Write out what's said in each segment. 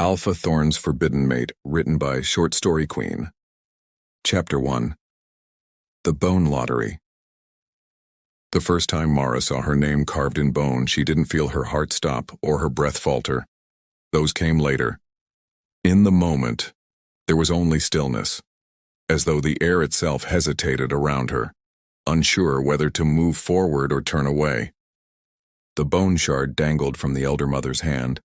Alpha Thorne's Forbidden Mate, written by Short Story Queen. Chapter 1. The Bone Lottery. The first time Mara saw her name carved in bone, she didn't feel her heart stop or her breath falter. Those came later. In the moment, there was only stillness, as though the air itself hesitated around her, unsure whether to move forward or turn away. The bone shard dangled from the elder mother's hand,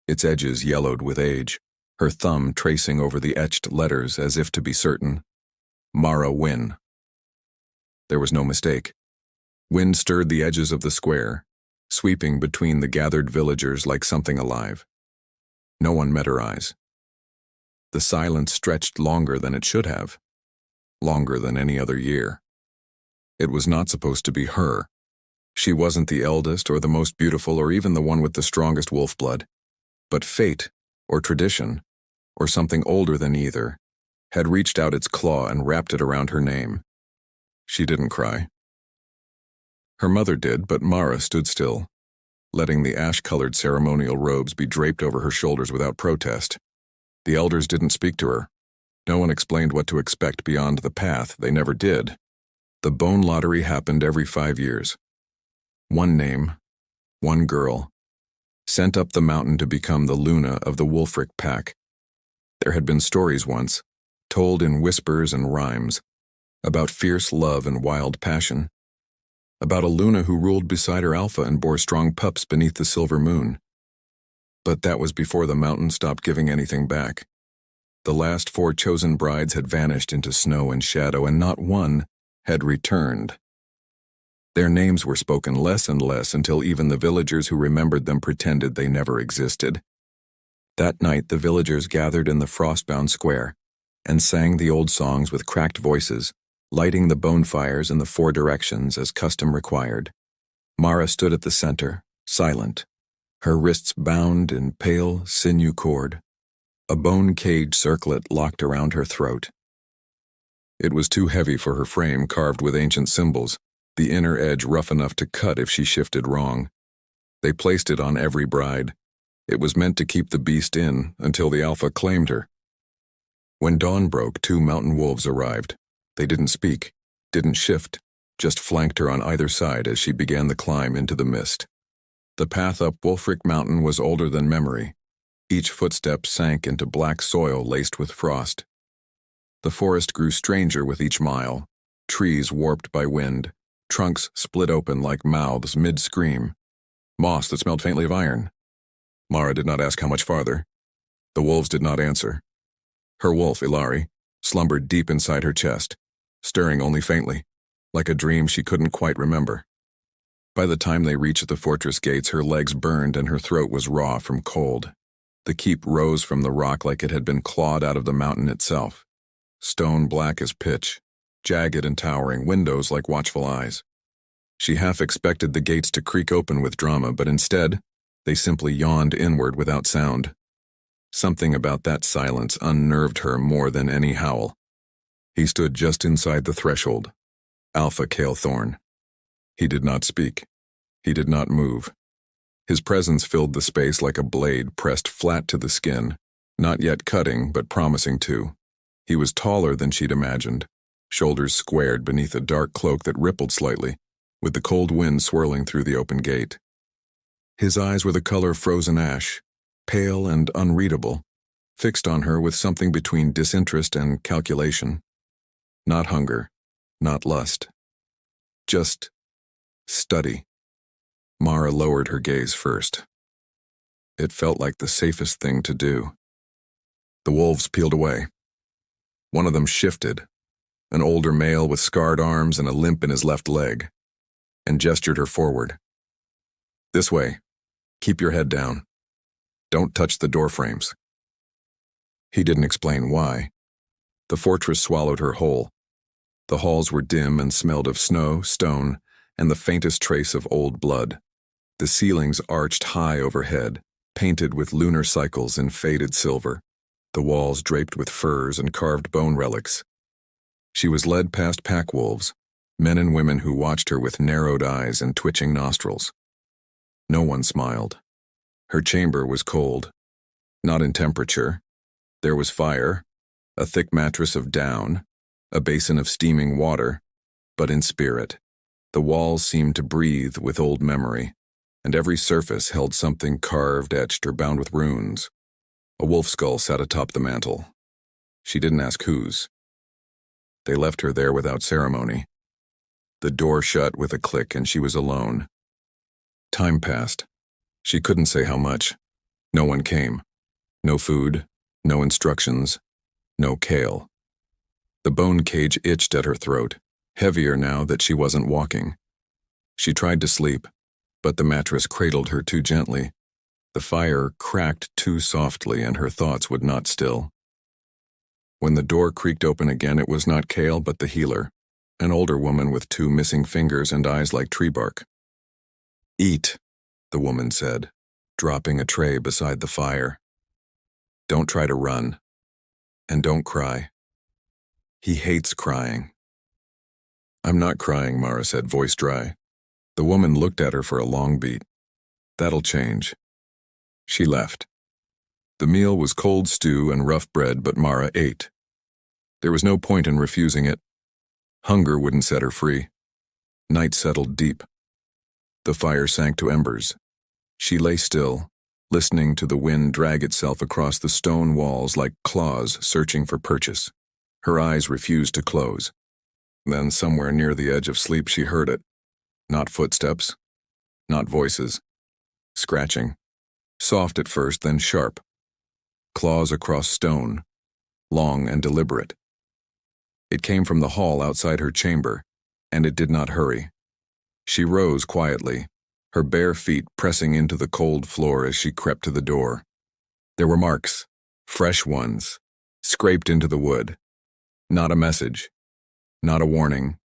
its edges yellowed with age, her thumb tracing over the etched letters as if to be certain. Mara Wynn. There was no mistake. Wind stirred the edges of the square, sweeping between the gathered villagers like something alive. No one met her eyes. The silence stretched longer than it should have, longer than any other year. It was not supposed to be her. She wasn't the eldest or the most beautiful or even the one with the strongest wolf blood. But fate, or tradition, or something older than either, had reached out its claw and wrapped it around her name. She didn't cry. Her mother did, but Mara stood still, letting the ash-colored ceremonial robes be draped over her shoulders without protest. The elders didn't speak to her. No one explained what to expect beyond the path. They never did. The bone lottery happened every 5 years. One name, one girl, sent up the mountain to become the Luna of the Wulfric Pack. There had been stories once, told in whispers and rhymes, about fierce love and wild passion, about a Luna who ruled beside her Alpha and bore strong pups beneath the silver moon. But that was before the mountain stopped giving anything back. The last 4 chosen brides had vanished into snow and shadow, and not one had returned. Their names were spoken less and less until even the villagers who remembered them pretended they never existed. That night the villagers gathered in the frost-bound square and sang the old songs with cracked voices, lighting the bonfires in the 4 directions as custom required. Mara stood at the center, silent, her wrists bound in pale sinew cord, a bone cage circlet locked around her throat. It was too heavy for her frame, carved with ancient symbols, the inner edge rough enough to cut if she shifted wrong. They placed it on every bride. It was meant to keep the beast in until the Alpha claimed her. When dawn broke, 2 mountain wolves arrived. They didn't speak, didn't shift, just flanked her on either side as she began the climb into the mist. The path up Wulfric Mountain was older than memory. Each footstep sank into black soil laced with frost. The forest grew stranger with each mile, trees warped by wind, trunks split open like mouths mid-scream, moss that smelled faintly of iron. Mara did not ask how much farther. The wolves did not answer. Her wolf, Ilari, slumbered deep inside her chest, stirring only faintly, like a dream she couldn't quite remember. By the time they reached the fortress gates, her legs burned and her throat was raw from cold. The keep rose from the rock like it had been clawed out of the mountain itself, stone black as pitch, jagged and towering, windows like watchful eyes. She half expected the gates to creak open with drama, but instead, they simply yawned inward without sound. Something about that silence unnerved her more than any howl. He stood just inside the threshold, Alpha Kael Thorne. He did not speak. He did not move. His presence filled the space like a blade pressed flat to the skin, not yet cutting, but promising to. He was taller than she'd imagined, shoulders squared beneath a dark cloak that rippled slightly, with the cold wind swirling through the open gate. His eyes were the color of frozen ash, pale and unreadable, fixed on her with something between disinterest and calculation. Not hunger, not lust. Just study. Mara lowered her gaze first. It felt like the safest thing to do. The wolves peeled away. One of them shifted, an older male with scarred arms and a limp in his left leg, and gestured her forward. This way. Keep your head down. Don't touch the door frames. He didn't explain why. The fortress swallowed her whole. The halls were dim and smelled of snow, stone, and the faintest trace of old blood. The ceilings arched high overhead, painted with lunar cycles in faded silver, the walls draped with furs and carved bone relics. She was led past pack wolves, men and women who watched her with narrowed eyes and twitching nostrils. No one smiled. Her chamber was cold. Not in temperature. There was fire, a thick mattress of down, a basin of steaming water, but in spirit. The walls seemed to breathe with old memory, and every surface held something carved, etched, or bound with runes. A wolf skull sat atop the mantel. She didn't ask whose. They left her there without ceremony. The door shut with a click and she was alone. Time passed. She couldn't say how much. No one came. No food, no instructions, no Kael. The bone cage itched at her throat, heavier now that she wasn't walking. She tried to sleep, but the mattress cradled her too gently. The fire cracked too softly and her thoughts would not still. When the door creaked open again, it was not Kael but the healer, an older woman with 2 missing fingers and eyes like tree bark. "Eat," the woman said, dropping a tray beside the fire. "Don't try to run. And don't cry. He hates crying." "I'm not crying," Mara said, voice dry. The woman looked at her for a long beat. "That'll change." She left. The meal was cold stew and rough bread, but Mara ate. There was no point in refusing it. Hunger wouldn't set her free. Night settled deep. The fire sank to embers. She lay still, listening to the wind drag itself across the stone walls like claws searching for purchase. Her eyes refused to close. Then, somewhere near the edge of sleep, she heard it. Not footsteps, not voices. Scratching. Soft at first, then sharp. Claws across stone, long and deliberate. It came from the hall outside her chamber, and it did not hurry. She rose quietly, her bare feet pressing into the cold floor as she crept to the door. There were marks, fresh ones, scraped into the wood. Not a message, not a warning,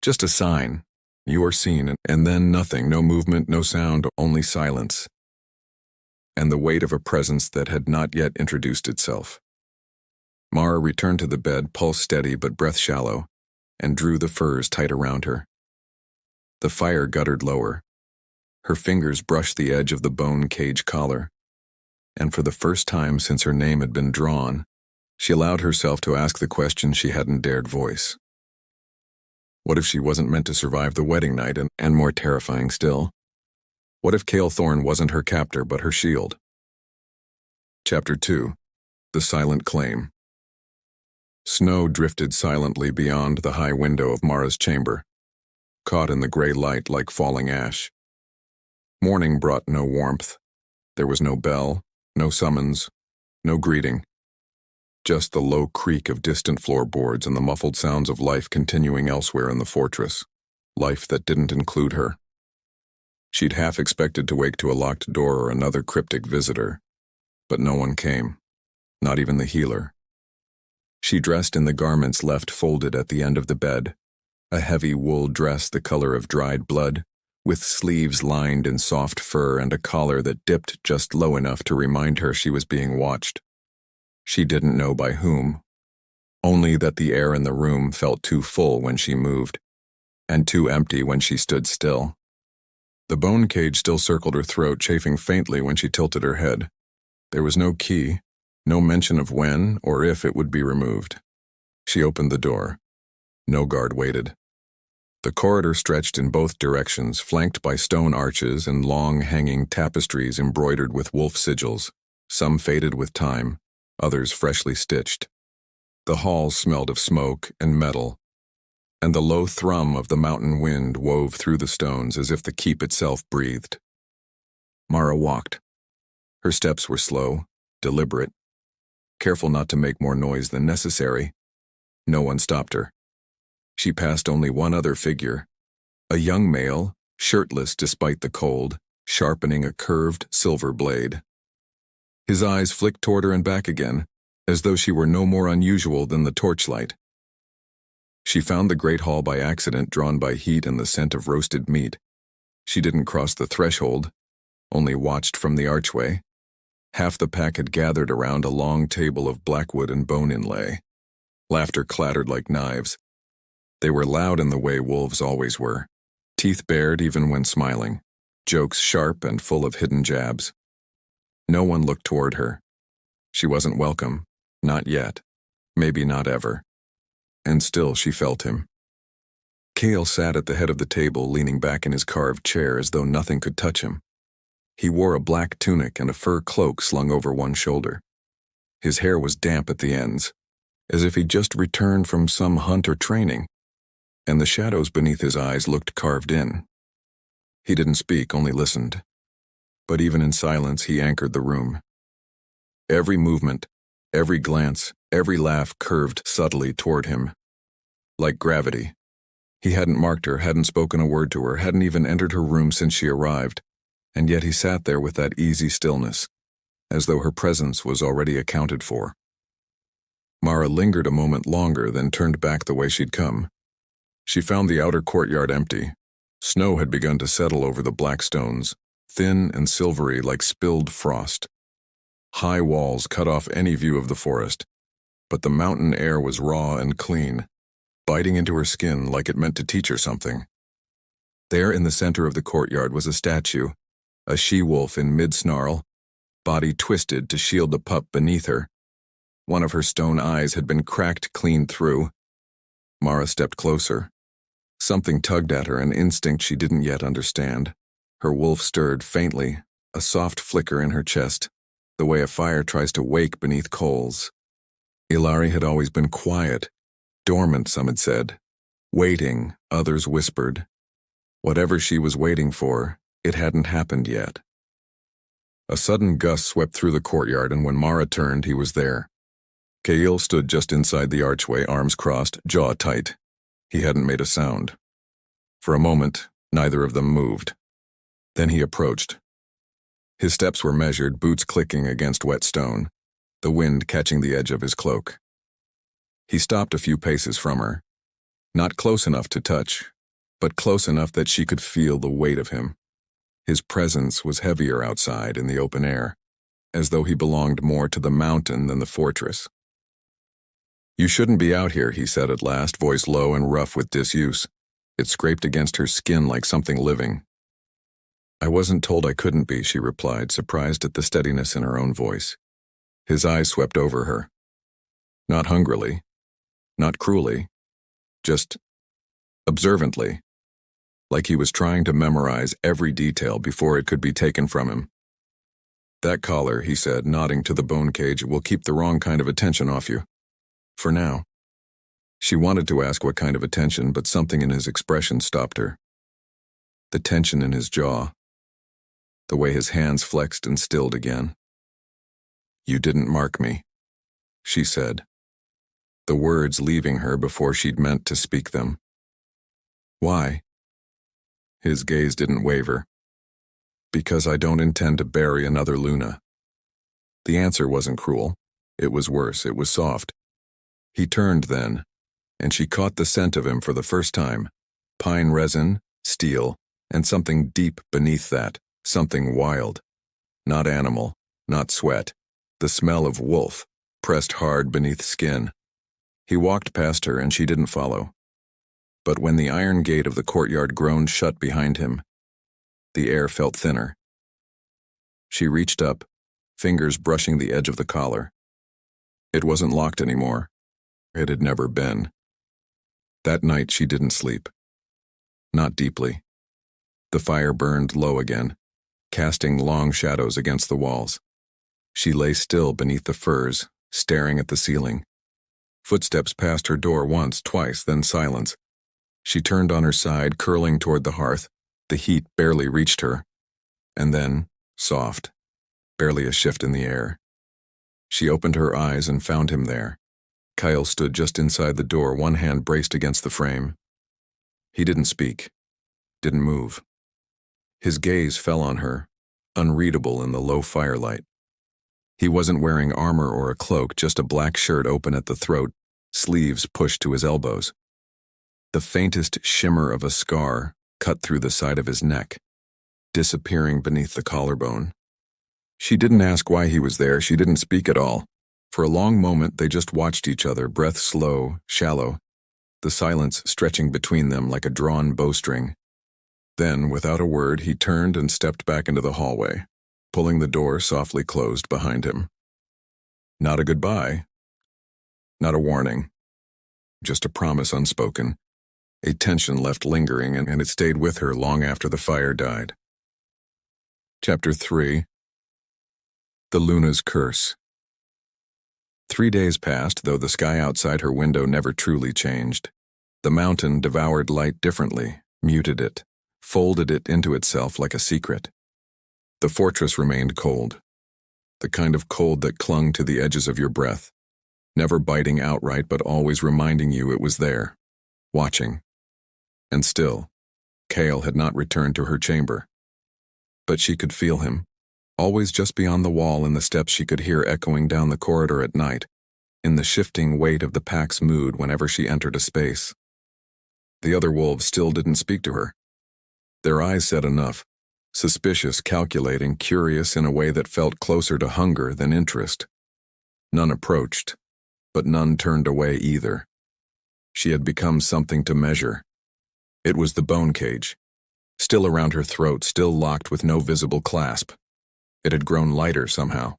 just a sign. You are seen, and then nothing, no movement, no sound, only silence. And the weight of a presence that had not yet introduced itself. Mara returned to the bed, pulse steady but breath shallow, and drew the furs tight around her. The fire guttered lower. Her fingers brushed the edge of the bone cage collar, and for the first time since her name had been drawn, she allowed herself to ask the question she hadn't dared voice. What if she wasn't meant to survive the wedding night, and more terrifying still, what if Kael Thorne wasn't her captor but her shield? Chapter 2. The Silent Claim. Snow drifted silently beyond the high window of Mara's chamber, caught in the gray light like falling ash. Morning brought no warmth. There was no bell, no summons, no greeting. Just the low creak of distant floorboards and the muffled sounds of life continuing elsewhere in the fortress, life that didn't include her. She'd half expected to wake to a locked door or another cryptic visitor, but no one came, not even the healer. She dressed in the garments left folded at the end of the bed, a heavy wool dress the color of dried blood, with sleeves lined in soft fur and a collar that dipped just low enough to remind her she was being watched. She didn't know by whom, only that the air in the room felt too full when she moved, and too empty when she stood still. The bone cage still circled her throat, chafing faintly when she tilted her head. There was no key, no mention of when or if it would be removed. She opened the door. No guard waited. The corridor stretched in both directions, flanked by stone arches and long hanging tapestries embroidered with wolf sigils, some faded with time, others freshly stitched. The hall smelled of smoke and metal, and the low thrum of the mountain wind wove through the stones as if the keep itself breathed. Mara walked. Her steps were slow, deliberate, careful not to make more noise than necessary. No one stopped her. She passed only one other figure, a young male, shirtless despite the cold, sharpening a curved silver blade. His eyes flicked toward her and back again, as though she were no more unusual than the torchlight. She found the great hall by accident, drawn by heat and the scent of roasted meat. She didn't cross the threshold, only watched from the archway. Half the pack had gathered around a long table of blackwood and bone inlay. Laughter clattered like knives. They were loud in the way wolves always were, teeth bared even when smiling, jokes sharp and full of hidden jabs. No one looked toward her, She wasn't welcome. Not yet. Maybe not ever. And still she felt him. Kael sat at the head of the table, leaning back in his carved chair as though nothing could touch him. He wore a black tunic and a fur cloak slung over one shoulder. His hair was damp at the ends, as if he'd just returned from some hunt or training, and the shadows beneath his eyes looked carved in. He didn't speak, only listened. But even in silence, he anchored the room. Every movement, every glance, every laugh curved subtly toward him. Like gravity. He hadn't marked her, hadn't spoken a word to her, hadn't even entered her room since she arrived, and yet he sat there with that easy stillness, as though her presence was already accounted for. Mara lingered a moment longer, then turned back the way she'd come. She found the outer courtyard empty. Snow had begun to settle over the black stones, thin and silvery like spilled frost. High walls cut off any view of the forest, but the mountain air was raw and clean, biting into her skin like it meant to teach her something. There in the center of the courtyard was a statue, a she-wolf in mid-snarl, body twisted to shield the pup beneath her. One of her stone eyes had been cracked clean through. Mara stepped closer. Something tugged at her, an instinct she didn't yet understand. Her wolf stirred faintly, a soft flicker in her chest, the way a fire tries to wake beneath coals. Ilari had always been quiet, dormant, some had said. Waiting, others whispered. Whatever she was waiting for, it hadn't happened yet. A sudden gust swept through the courtyard, and when Mara turned, he was there. Kael stood just inside the archway, arms crossed, jaw tight. He hadn't made a sound. For a moment, neither of them moved. Then he approached. His steps were measured, boots clicking against wet stone, the wind catching the edge of his cloak. He stopped a few paces from her. Not close enough to touch, but close enough that she could feel the weight of him. His presence was heavier outside in the open air, as though he belonged more to the mountain than the fortress. "You shouldn't be out here," he said at last, voice low and rough with disuse. It scraped against her skin like something living. "I wasn't told I couldn't be," she replied, surprised at the steadiness in her own voice. His eyes swept over her. Not hungrily, not cruelly, just observantly, like he was trying to memorize every detail before it could be taken from him. "That collar," he said, nodding to the bone cage, "will keep the wrong kind of attention off you. For now." She wanted to ask what kind of attention, but something in his expression stopped her. The tension in his jaw. The way his hands flexed and stilled again. "You didn't mark me," she said, the words leaving her before she'd meant to speak them. "Why?" His gaze didn't waver. "Because I don't intend to bury another Luna." The answer wasn't cruel. It was worse. It was soft. He turned then, and she caught the scent of him for the first time. Pine resin, steel, and something deep beneath that, something wild. Not animal, not sweat. The smell of wolf, pressed hard beneath skin. He walked past her and she didn't follow. But when the iron gate of the courtyard groaned shut behind him, the air felt thinner. She reached up, fingers brushing the edge of the collar. It wasn't locked anymore. It had never been. That night she didn't sleep. Not deeply. The fire burned low again, casting long shadows against the walls. She lay still beneath the furs, staring at the ceiling. Footsteps passed her door once, twice, then silence. She turned on her side, curling toward the hearth. The heat barely reached her. And then, soft, barely a shift in the air. She opened her eyes and found him there. Kael stood just inside the door, one hand braced against the frame. He didn't speak, didn't move. His gaze fell on her, unreadable in the low firelight. He wasn't wearing armor or a cloak, just a black shirt open at the throat, sleeves pushed to his elbows. The faintest shimmer of a scar cut through the side of his neck, disappearing beneath the collarbone. She didn't ask why he was there, she didn't speak at all. For a long moment they just watched each other, breath slow, shallow, the silence stretching between them like a drawn bowstring. Then, without a word, he turned and stepped back into the hallway, pulling the door softly closed behind him. Not a goodbye. Not a warning. Just a promise unspoken. A tension left lingering, and it stayed with her long after the fire died. Chapter 3. The Luna's Curse. 3 days passed, though the sky outside her window never truly changed. The mountain devoured light differently, muted it, folded it into itself like a secret. The fortress remained cold. The kind of cold that clung to the edges of your breath, never biting outright but always reminding you it was there, watching. And still, Kael had not returned to her chamber. But she could feel him, always just beyond the wall in the steps she could hear echoing down the corridor at night, in the shifting weight of the pack's mood whenever she entered a space. The other wolves still didn't speak to her. Their eyes said enough, suspicious, calculating, curious in a way that felt closer to hunger than interest. None approached, but none turned away either. She had become something to measure. It was the bone cage, still around her throat, still locked with no visible clasp. It had grown lighter somehow.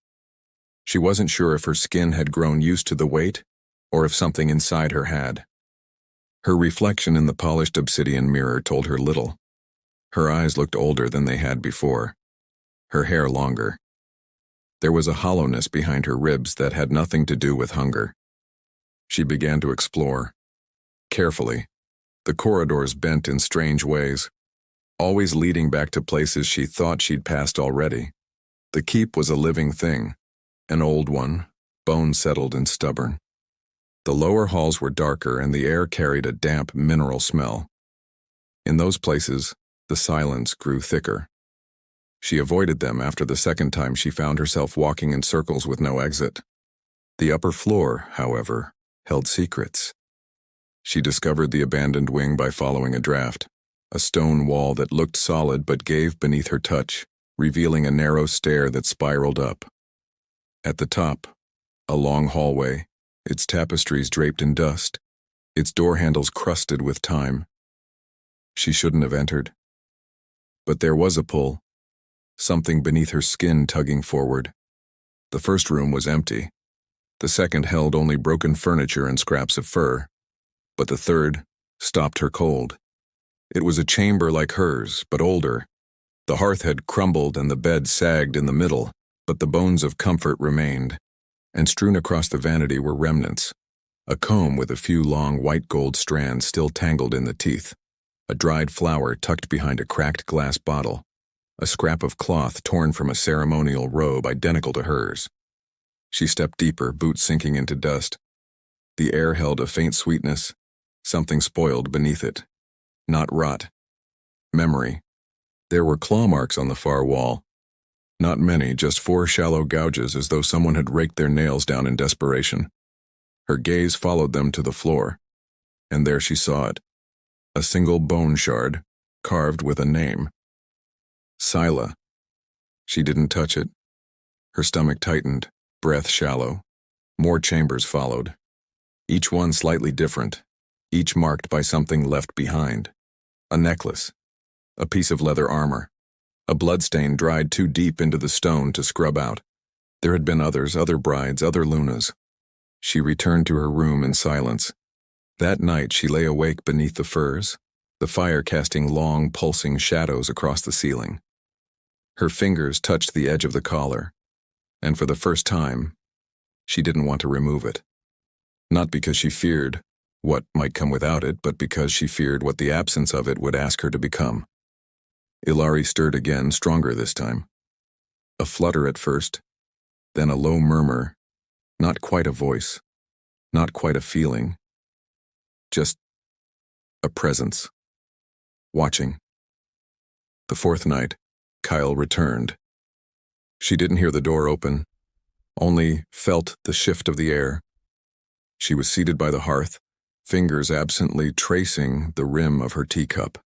She wasn't sure if her skin had grown used to the weight, or if something inside her had. Her reflection in the polished obsidian mirror told her little. Her eyes looked older than they had before, her hair longer. There was a hollowness behind her ribs that had nothing to do with hunger. She began to explore. Carefully, the corridors bent in strange ways, always leading back to places she thought she'd passed already. The keep was a living thing, an old one, bone-settled and stubborn. The lower halls were darker and the air carried a damp mineral smell. In those places, the silence grew thicker. She avoided them after the second time she found herself walking in circles with no exit. The upper floor, however, held secrets. She discovered the abandoned wing by following a draft, a stone wall that looked solid but gave beneath her touch, revealing a narrow stair that spiraled up. At the top, a long hallway, its tapestries draped in dust, its door handles crusted with time. She shouldn't have entered. But there was a pull, something beneath her skin tugging forward. The first room was empty. The second held only broken furniture and scraps of fur. But the third stopped her cold. It was a chamber like hers, but older. The hearth had crumbled and the bed sagged in the middle, but the bones of comfort remained. And strewn across the vanity were remnants. A comb with a few long white gold strands still tangled in the teeth. A dried flower tucked behind a cracked glass bottle. A scrap of cloth torn from a ceremonial robe identical to hers. She stepped deeper, boots sinking into dust. The air held a faint sweetness, something spoiled beneath it. Not rot. Memory. There were claw marks on the far wall. Not many, just 4 shallow gouges as though someone had raked their nails down in desperation. Her gaze followed them to the floor, and there she saw it. A single bone shard, carved with a name. Scylla. She didn't touch it. Her stomach tightened, breath shallow. More chambers followed. Each one slightly different, each marked by something left behind. A necklace. A piece of leather armor. A bloodstain dried too deep into the stone to scrub out. There had been others, other brides, other Lunas. She returned to her room in silence. That night she lay awake beneath the furs, the fire casting long, pulsing shadows across the ceiling. Her fingers touched the edge of the collar, and for the first time, she didn't want to remove it. Not because she feared what might come without it, but because she feared what the absence of it would ask her to become. Ilari stirred again, stronger this time. A flutter at first, then a low murmur, not quite a voice, not quite a feeling, just a presence, watching. The fourth night, Kael returned. She didn't hear the door open, only felt the shift of the air. She was seated by the hearth, fingers absently tracing the rim of her teacup.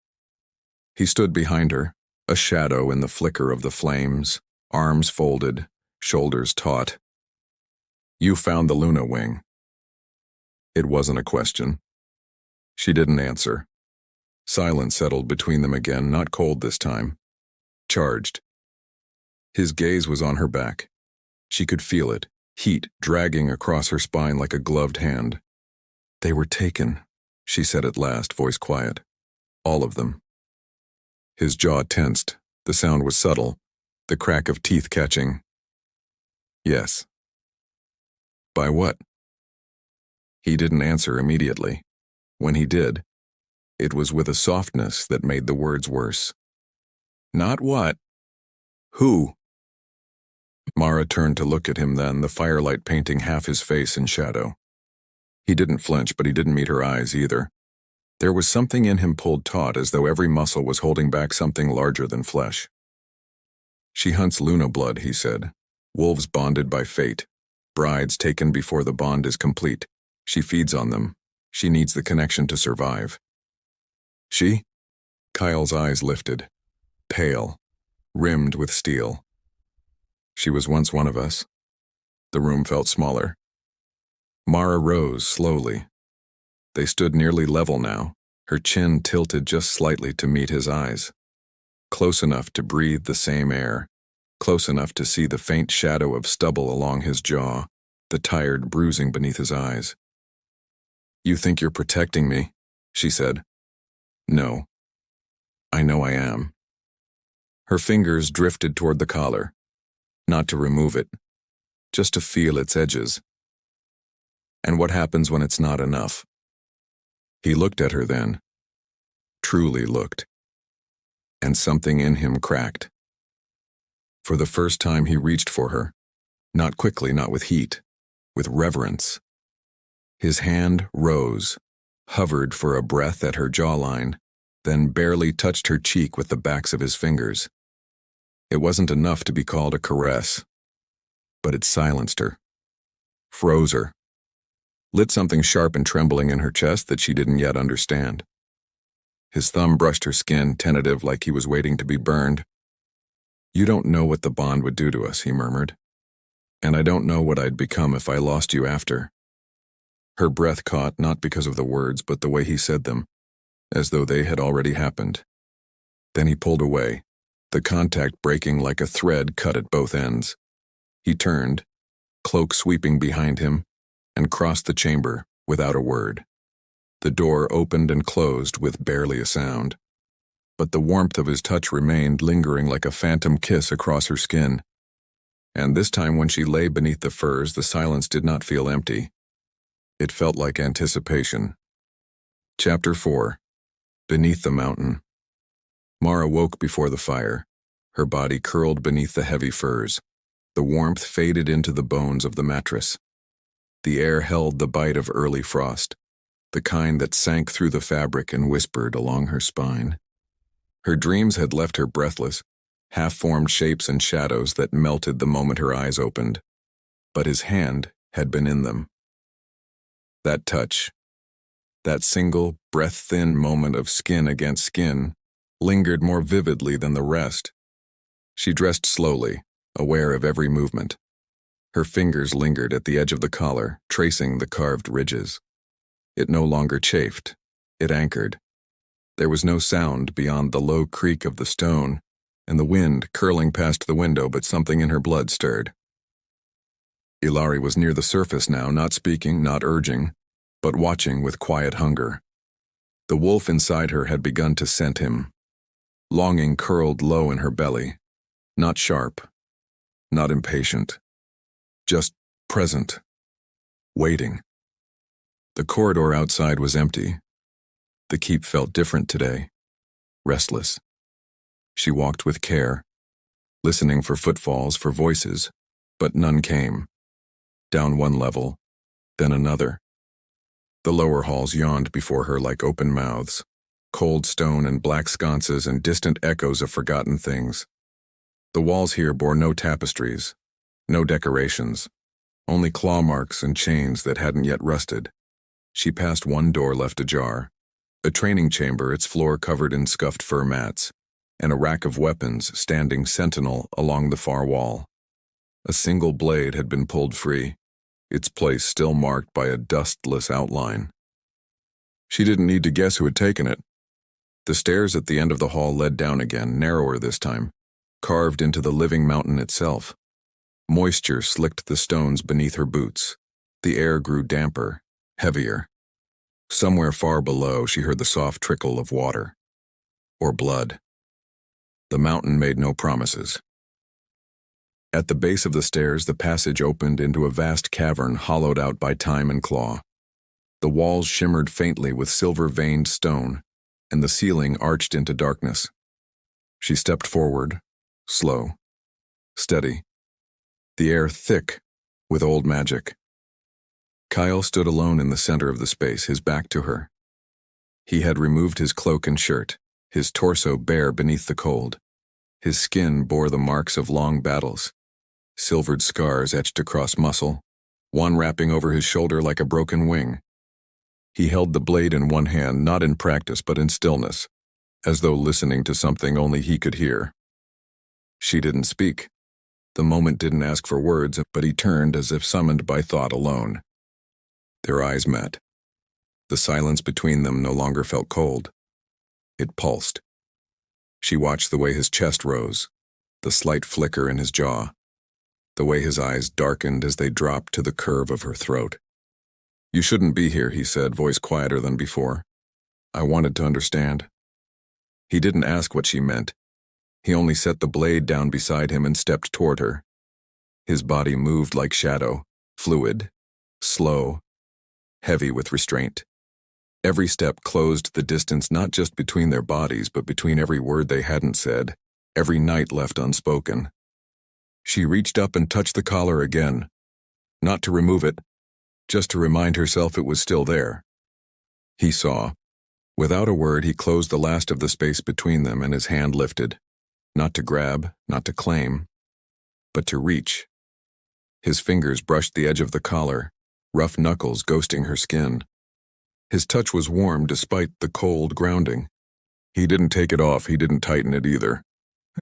He stood behind her, a shadow in the flicker of the flames, arms folded, shoulders taut. "You found the Luna wing." It wasn't a question. She didn't answer. Silence settled between them again, not cold this time. Charged. His gaze was on her back. She could feel it, heat dragging across her spine like a gloved hand. "They were taken," she said at last, voice quiet. "All of them." His jaw tensed. The sound was subtle, the crack of teeth catching. "Yes." "By what?" He didn't answer immediately. When he did, it was with a softness that made the words worse. "Not what? Who?" Mara turned to look at him then, the firelight painting half his face in shadow. He didn't flinch, but he didn't meet her eyes either. There was something in him pulled taut, as though every muscle was holding back something larger than flesh. "She hunts Luna blood," he said. "Wolves bonded by fate. Brides taken before the bond is complete. She feeds on them. She needs the connection to survive." "She?" Kyle's eyes lifted. Pale, rimmed with steel. "She was once one of us." The room felt smaller. Mara rose slowly. They stood nearly level now, her chin tilted just slightly to meet his eyes. Close enough to breathe the same air, close enough to see the faint shadow of stubble along his jaw, the tired bruising beneath his eyes. "You think you're protecting me," she said. "No. I know I am." Her fingers drifted toward the collar, not to remove it, just to feel its edges. "And what happens when it's not enough?" He looked at her then, truly looked, and something in him cracked. For the first time he reached for her, not quickly, not with heat, with reverence. His hand rose, hovered for a breath at her jawline, then barely touched her cheek with the backs of his fingers. It wasn't enough to be called a caress, but it silenced her, froze her, lit something sharp and trembling in her chest that she didn't yet understand. His thumb brushed her skin, tentative, like he was waiting to be burned. "You don't know what the bond would do to us," he murmured. "And I don't know what I'd become if I lost you after." Her breath caught, not because of the words, but the way he said them, as though they had already happened. Then he pulled away, the contact breaking like a thread cut at both ends. He turned, cloak sweeping behind him, and crossed the chamber without a word. The door opened and closed with barely a sound, but the warmth of his touch remained, lingering like a phantom kiss across her skin. And this time, when she lay beneath the furs, the silence did not feel empty. It felt like anticipation. Chapter 4. Beneath the Mountain. Mara woke before the fire, her body curled beneath the heavy furs. The warmth faded into the bones of the mattress. The air held the bite of early frost, the kind that sank through the fabric and whispered along her spine. Her dreams had left her breathless, half-formed shapes and shadows that melted the moment her eyes opened, but his hand had been in them. That touch, that single, breath-thin moment of skin against skin, lingered more vividly than the rest. She dressed slowly, aware of every movement. Her fingers lingered at the edge of the collar, tracing the carved ridges. It no longer chafed, it anchored. There was no sound beyond the low creak of the stone, and the wind curling past the window, but something in her blood stirred. Ilari was near the surface now, not speaking, not urging, but watching with quiet hunger. The wolf inside her had begun to scent him. Longing curled low in her belly, not sharp, not impatient, just present, waiting. The corridor outside was empty. The keep felt different today, restless. She walked with care, listening for footfalls, for voices, but none came. Down one level, then another. The lower halls yawned before her like open mouths, cold stone and black sconces and distant echoes of forgotten things. The walls here bore no tapestries, no decorations, only claw marks and chains that hadn't yet rusted. She passed one door left ajar, a training chamber, its floor covered in scuffed fur mats, and a rack of weapons standing sentinel along the far wall. A single blade had been pulled free, its place still marked by a dustless outline. She didn't need to guess who had taken it. The stairs at the end of the hall led down again, narrower this time, carved into the living mountain itself. Moisture slicked the stones beneath her boots. The air grew damper, heavier. Somewhere far below, she heard the soft trickle of water. Or blood. The mountain made no promises. At the base of the stairs, the passage opened into a vast cavern hollowed out by time and claw. The walls shimmered faintly with silver-veined stone, and the ceiling arched into darkness. She stepped forward, slow, steady, the air thick with old magic. Kael stood alone in the center of the space, his back to her. He had removed his cloak and shirt, his torso bare beneath the cold. His skin bore the marks of long battles, silvered scars etched across muscle, one wrapping over his shoulder like a broken wing. He held the blade in one hand, not in practice but in stillness, as though listening to something only he could hear. She didn't speak. The moment didn't ask for words, but he turned as if summoned by thought alone. Their eyes met. The silence between them no longer felt cold. It pulsed. She watched the way his chest rose, the slight flicker in his jaw, the way his eyes darkened as they dropped to the curve of her throat. "You shouldn't be here," he said, voice quieter than before. "I wanted to understand." He didn't ask what she meant. He only set the blade down beside him and stepped toward her. His body moved like shadow, fluid, slow, heavy with restraint. Every step closed the distance not just between their bodies, but between every word they hadn't said, every night left unspoken. She reached up and touched the collar again, not to remove it, just to remind herself it was still there. He saw. Without a word, he closed the last of the space between them, and his hand lifted, not to grab, not to claim, but to reach. His fingers brushed the edge of the collar, rough knuckles ghosting her skin. His touch was warm despite the cold grounding. He didn't take it off, he didn't tighten it either.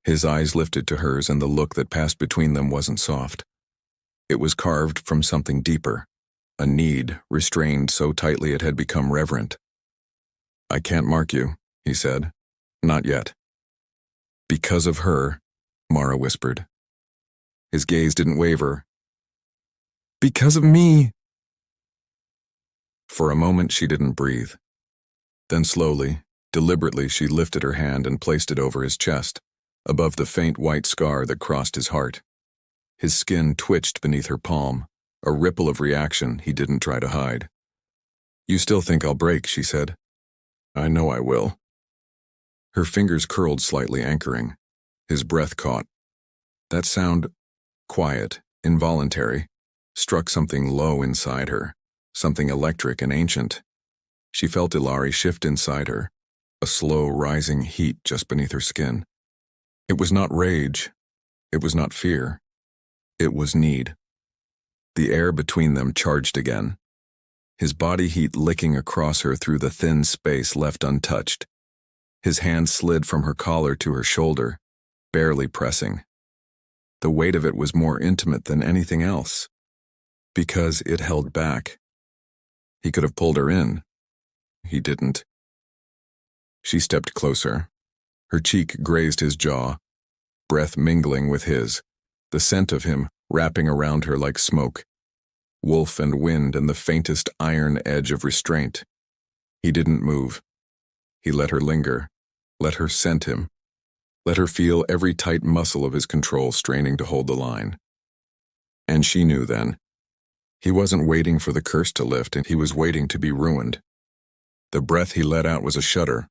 His eyes lifted to hers, and the look that passed between them wasn't soft. It was carved from something deeper, a need restrained so tightly it had become reverent. "I can't mark you," he said. "Not yet." "Because of her," Mara whispered. His gaze didn't waver. "Because of me." For a moment she didn't breathe. Then slowly, deliberately, she lifted her hand and placed it over his chest, above the faint white scar that crossed his heart. His skin twitched beneath her palm, a ripple of reaction he didn't try to hide. "You still think I'll break," she said. "I know I will." Her fingers curled slightly, anchoring. His breath caught. That sound, quiet, involuntary, struck something low inside her, something electric and ancient. She felt Ilari shift inside her, a slow rising heat just beneath her skin. It was not rage. It was not fear. It was need. The air between them charged again, his body heat licking across her through the thin space left untouched. His hand slid from her collar to her shoulder, barely pressing. The weight of it was more intimate than anything else, because it held back. He could have pulled her in. He didn't. She stepped closer. Her cheek grazed his jaw, breath mingling with his, the scent of him wrapping around her like smoke, wolf and wind and the faintest iron edge of restraint. He didn't move. He let her linger, let her scent him, let her feel every tight muscle of his control straining to hold the line. And she knew then. He wasn't waiting for the curse to lift, and he was waiting to be ruined. The breath he let out was a shudder.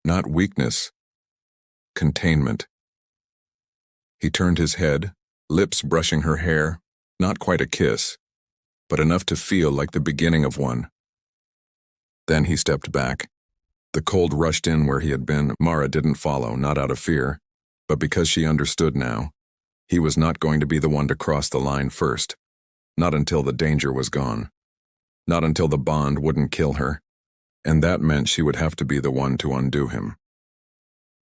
Not weakness. Containment. He turned his head, lips brushing her hair, not quite a kiss, but enough to feel like the beginning of one. Then he stepped back. The cold rushed in where he had been. Mara didn't follow, not out of fear, but because she understood now. He was not going to be the one to cross the line first. Not until the danger was gone. Not until the bond wouldn't kill her. And that meant she would have to be the one to undo him.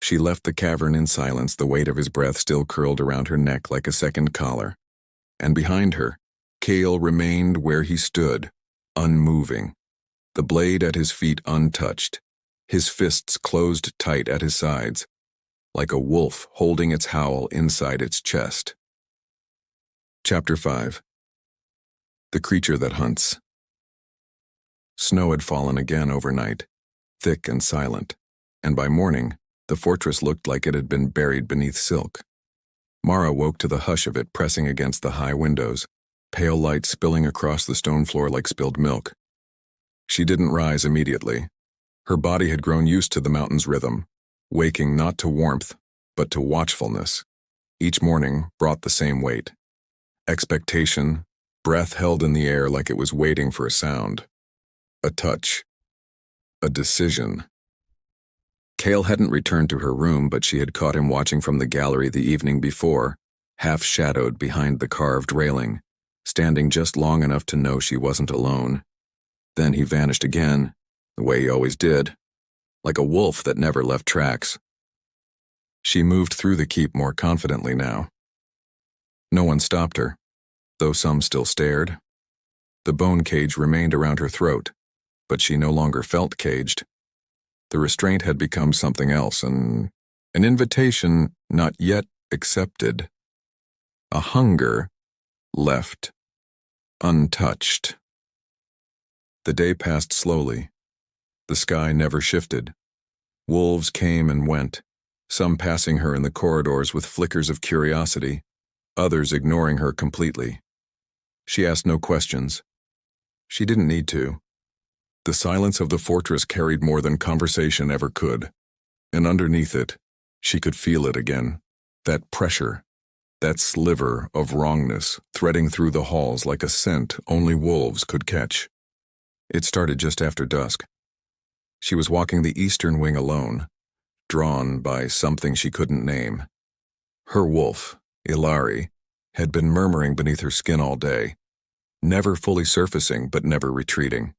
She left the cavern in silence, the weight of his breath still curled around her neck like a second collar. And behind her, Kael remained where he stood, unmoving, the blade at his feet untouched, his fists closed tight at his sides, like a wolf holding its howl inside its chest. Chapter 5. The Creature That Hunts. Snow had fallen again overnight, thick and silent, and by morning, the fortress looked like it had been buried beneath silk. Mara woke to the hush of it pressing against the high windows, pale light spilling across the stone floor like spilled milk. She didn't rise immediately. Her body had grown used to the mountain's rhythm, waking not to warmth, but to watchfulness. Each morning brought the same weight. Expectation, breath held in the air like it was waiting for a sound. A touch. A decision. Kael hadn't returned to her room, but she had caught him watching from the gallery the evening before, half-shadowed behind the carved railing, standing just long enough to know she wasn't alone. Then he vanished again, the way he always did, like a wolf that never left tracks. She moved through the keep more confidently now. No one stopped her, though some still stared. The bone cage remained around her throat, but she no longer felt caged. The restraint had become something else, an invitation not yet accepted. A hunger left untouched. The day passed slowly. The sky never shifted. Wolves came and went, some passing her in the corridors with flickers of curiosity, others ignoring her completely. She asked no questions. She didn't need to. The silence of the fortress carried more than conversation ever could, and underneath it, she could feel it again, that pressure, that sliver of wrongness threading through the halls like a scent only wolves could catch. It started just after dusk. She was walking the eastern wing alone, drawn by something she couldn't name. Her wolf, Ilari, had been murmuring beneath her skin all day, never fully surfacing but never retreating.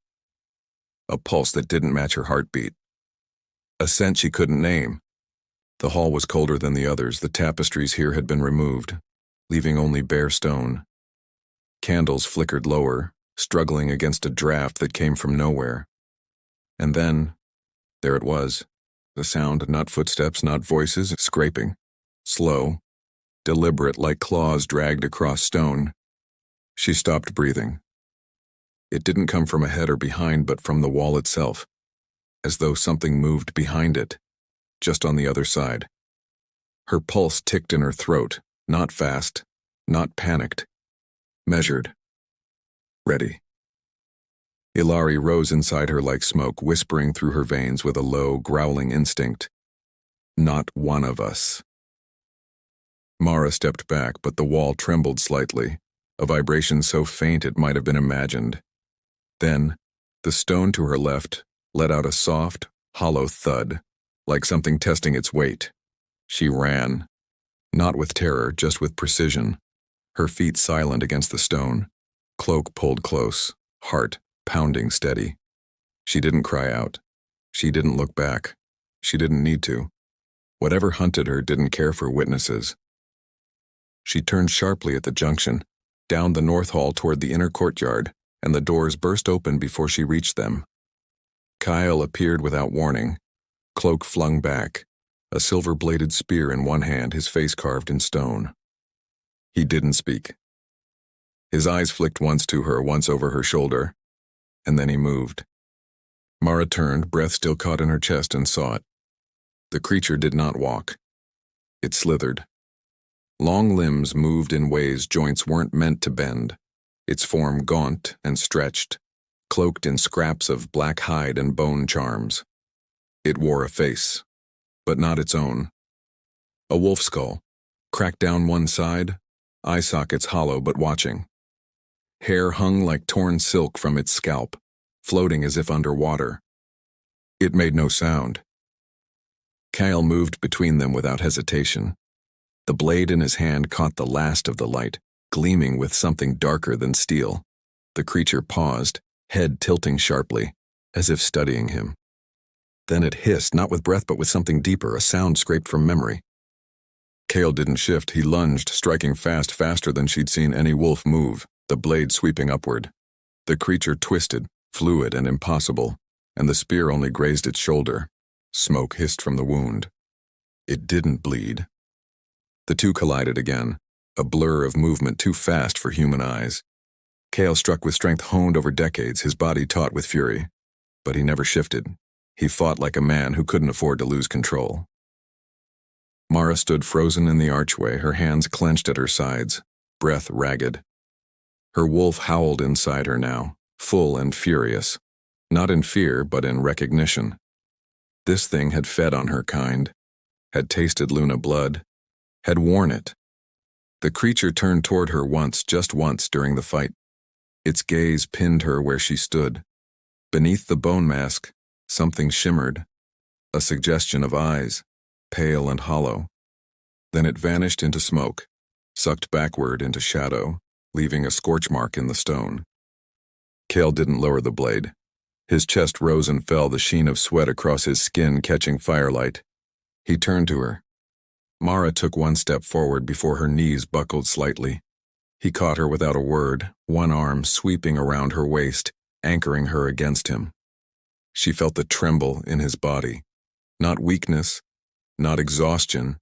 A pulse that didn't match her heartbeat. A scent she couldn't name. The hall was colder than the others. The tapestries here had been removed, leaving only bare stone. Candles flickered lower, struggling against a draft that came from nowhere. And then, there it was. The sound, not footsteps, not voices, scraping. Slow, deliberate like claws dragged across stone. She stopped breathing. It didn't come from ahead or behind, but from the wall itself, as though something moved behind it, just on the other side. Her pulse ticked in her throat, not fast, not panicked, measured. Ready. Ilari rose inside her like smoke, whispering through her veins with a low, growling instinct. Not one of us. Mara stepped back, but the wall trembled slightly, a vibration so faint it might have been imagined. Then, the stone to her left let out a soft, hollow thud, like something testing its weight. She ran. Not with terror, just with precision. Her feet silent against the stone, cloak pulled close, heart pounding steady. She didn't cry out. She didn't look back. She didn't need to. Whatever hunted her didn't care for witnesses. She turned sharply at the junction, down the north hall toward the inner courtyard, and the doors burst open before she reached them. Kael appeared without warning, cloak flung back, a silver-bladed spear in one hand, his face carved in stone. He didn't speak. His eyes flicked once to her, once over her shoulder, and then he moved. Mara turned, breath still caught in her chest, and saw it. The creature did not walk. It slithered. Long limbs moved in ways joints weren't meant to bend, its form gaunt and stretched, cloaked in scraps of black hide and bone charms. It wore a face, but not its own. A wolf skull, cracked down one side, eye sockets hollow but watching. Hair hung like torn silk from its scalp, floating as if underwater. It made no sound. Kael moved between them without hesitation. The blade in his hand caught the last of the light, gleaming with something darker than steel. The creature paused, head tilting sharply, as if studying him. Then it hissed, not with breath but with something deeper, a sound scraped from memory. Kael didn't shift. He lunged, striking fast, faster than she'd seen any wolf move, the blade sweeping upward. The creature twisted, fluid and impossible, and the spear only grazed its shoulder. Smoke hissed from the wound. It didn't bleed. The two collided again, a blur of movement too fast for human eyes. Kael struck with strength honed over decades, his body taut with fury. But he never shifted. He fought like a man who couldn't afford to lose control. Mara stood frozen in the archway, her hands clenched at her sides, breath ragged. Her wolf howled inside her now, full and furious. Not in fear, but in recognition. This thing had fed on her kind, had tasted Luna blood, had worn it. The creature turned toward her once, just once, during the fight. Its gaze pinned her where she stood. Beneath the bone mask, something shimmered, a suggestion of eyes, pale and hollow. Then it vanished into smoke, sucked backward into shadow, leaving a scorch mark in the stone. Kael didn't lower the blade. His chest rose and fell, the sheen of sweat across his skin catching firelight. He turned to her. Mara took one step forward before her knees buckled slightly. He caught her without a word, one arm sweeping around her waist, anchoring her against him. She felt the tremble in his body. Not weakness, not exhaustion,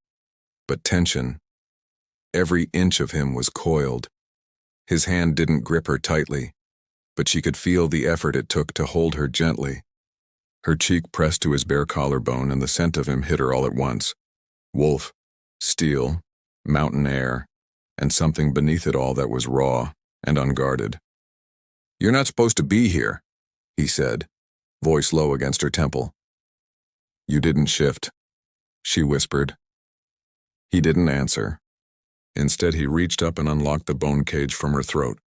but tension. Every inch of him was coiled. His hand didn't grip her tightly, but she could feel the effort it took to hold her gently. Her cheek pressed to his bare collarbone, and the scent of him hit her all at once. Wolf, steel, mountain air, and something beneath it all that was raw and unguarded. "You're not supposed to be here," he said, voice low against her temple. "You didn't shift," she whispered. He didn't answer. Instead, he reached up and unlocked the bone cage from her throat.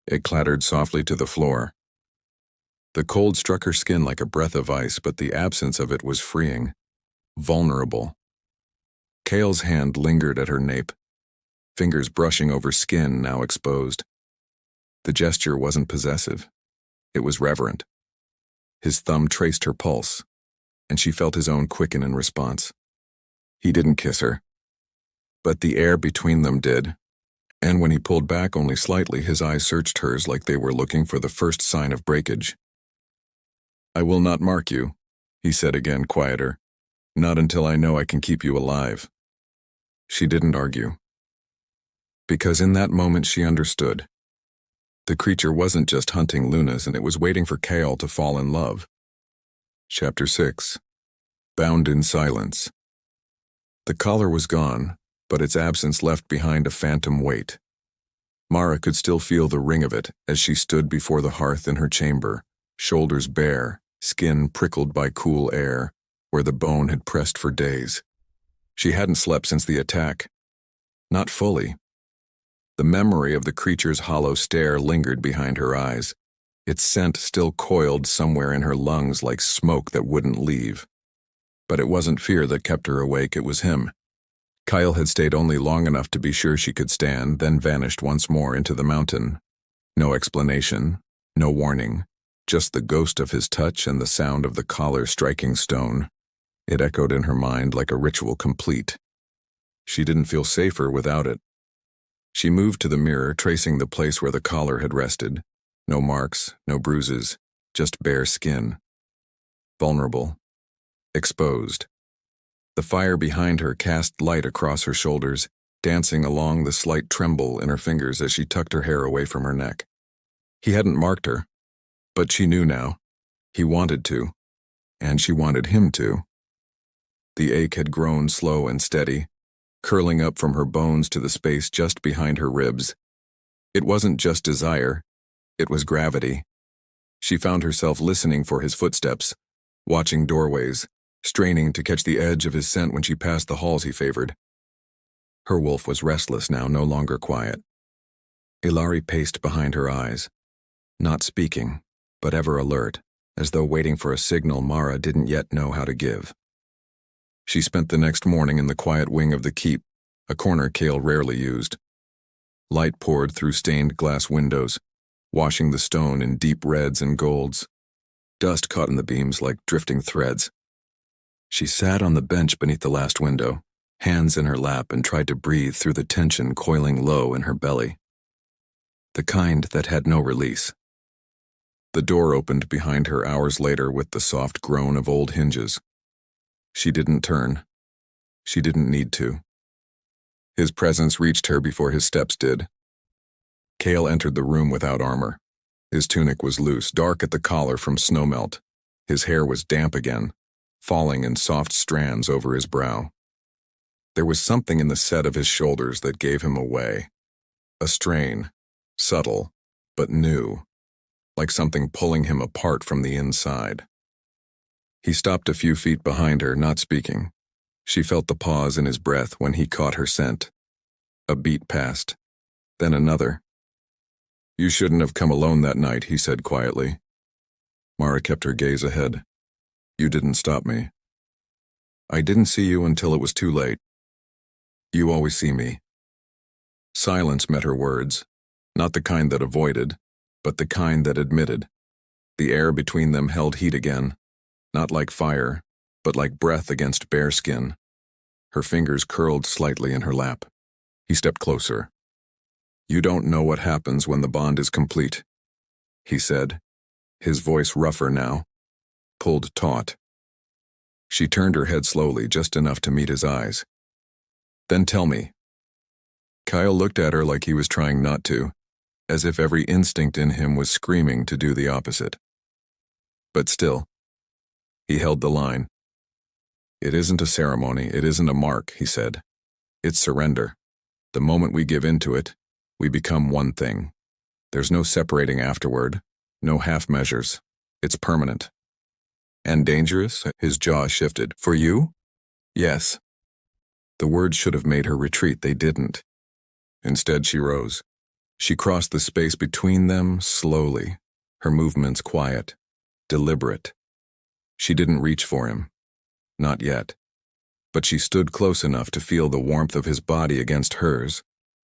It clattered softly to the floor. The cold struck her skin like a breath of ice, but the absence of it was freeing, vulnerable. Kael's hand lingered at her nape, fingers brushing over skin now exposed. The gesture wasn't possessive. It was reverent. His thumb traced her pulse, and she felt his own quicken in response. He didn't kiss her, but the air between them did, and when he pulled back only slightly, his eyes searched hers like they were looking for the first sign of breakage. "I will not mark you," he said again, quieter. "Not until I know I can keep you alive." She didn't argue. Because in that moment she understood. The creature wasn't just hunting Lunas, and it was waiting for Kael to fall in love. Chapter 6. Bound in Silence. The collar was gone, but its absence left behind a phantom weight. Mara could still feel the ring of it as she stood before the hearth in her chamber, shoulders bare, skin prickled by cool air, where the bone had pressed for days. She hadn't slept since the attack. Not fully. The memory of the creature's hollow stare lingered behind her eyes, its scent still coiled somewhere in her lungs like smoke that wouldn't leave. But it wasn't fear that kept her awake, it was him. Kael had stayed only long enough to be sure she could stand, then vanished once more into the mountain. No explanation, no warning, just the ghost of his touch and the sound of the collar striking stone. It echoed in her mind like a ritual complete. She didn't feel safer without it. She moved to the mirror, tracing the place where the collar had rested. No marks, no bruises, just bare skin. Vulnerable. Exposed. The fire behind her cast light across her shoulders, dancing along the slight tremble in her fingers as she tucked her hair away from her neck. He hadn't marked her, but she knew now. He wanted to, and she wanted him to. The ache had grown slow and steady, curling up from her bones to the space just behind her ribs. It wasn't just desire, it was gravity. She found herself listening for his footsteps, watching doorways, straining to catch the edge of his scent when she passed the halls he favored. Her wolf was restless now, no longer quiet. Ilari paced behind her eyes, not speaking, but ever alert, as though waiting for a signal Mara didn't yet know how to give. She spent the next morning in the quiet wing of the keep, a corner Kael rarely used. Light poured through stained glass windows, washing the stone in deep reds and golds. Dust caught in the beams like drifting threads. She sat on the bench beneath the last window, hands in her lap, and tried to breathe through the tension coiling low in her belly. The kind that had no release. The door opened behind her hours later with the soft groan of old hinges. She didn't turn. She didn't need to. His presence reached her before his steps did. Kael entered the room without armor. His tunic was loose, dark at the collar from snowmelt. His hair was damp again, falling in soft strands over his brow. There was something in the set of his shoulders that gave him away. A strain, subtle, but new, like something pulling him apart from the inside. He stopped a few feet behind her, not speaking. She felt the pause in his breath when he caught her scent. A beat passed, then another. "You shouldn't have come alone that night," he said quietly. Mara kept her gaze ahead. "You didn't stop me. I didn't see you until it was too late. You always see me." Silence met her words, not the kind that avoided, but the kind that admitted. The air between them held heat again, not like fire, but like breath against bare skin. Her fingers curled slightly in her lap. He stepped closer. "You don't know what happens when the bond is complete," he said, his voice rougher now, pulled taut. She turned her head slowly, just enough to meet his eyes. "Then tell me." Kyle looked at her like he was trying not to, as if every instinct in him was screaming to do the opposite. But still, he held the line. "It isn't a ceremony, it isn't a mark," he said. "It's surrender. The moment we give into it, we become one thing. There's no separating afterward, no half measures. It's permanent." "And dangerous?" His jaw shifted. "For you?" "Yes." The words should have made her retreat. They didn't. Instead, she rose. She crossed the space between them slowly, her movements quiet, deliberate. She didn't reach for him. Not yet. But she stood close enough to feel the warmth of his body against hers,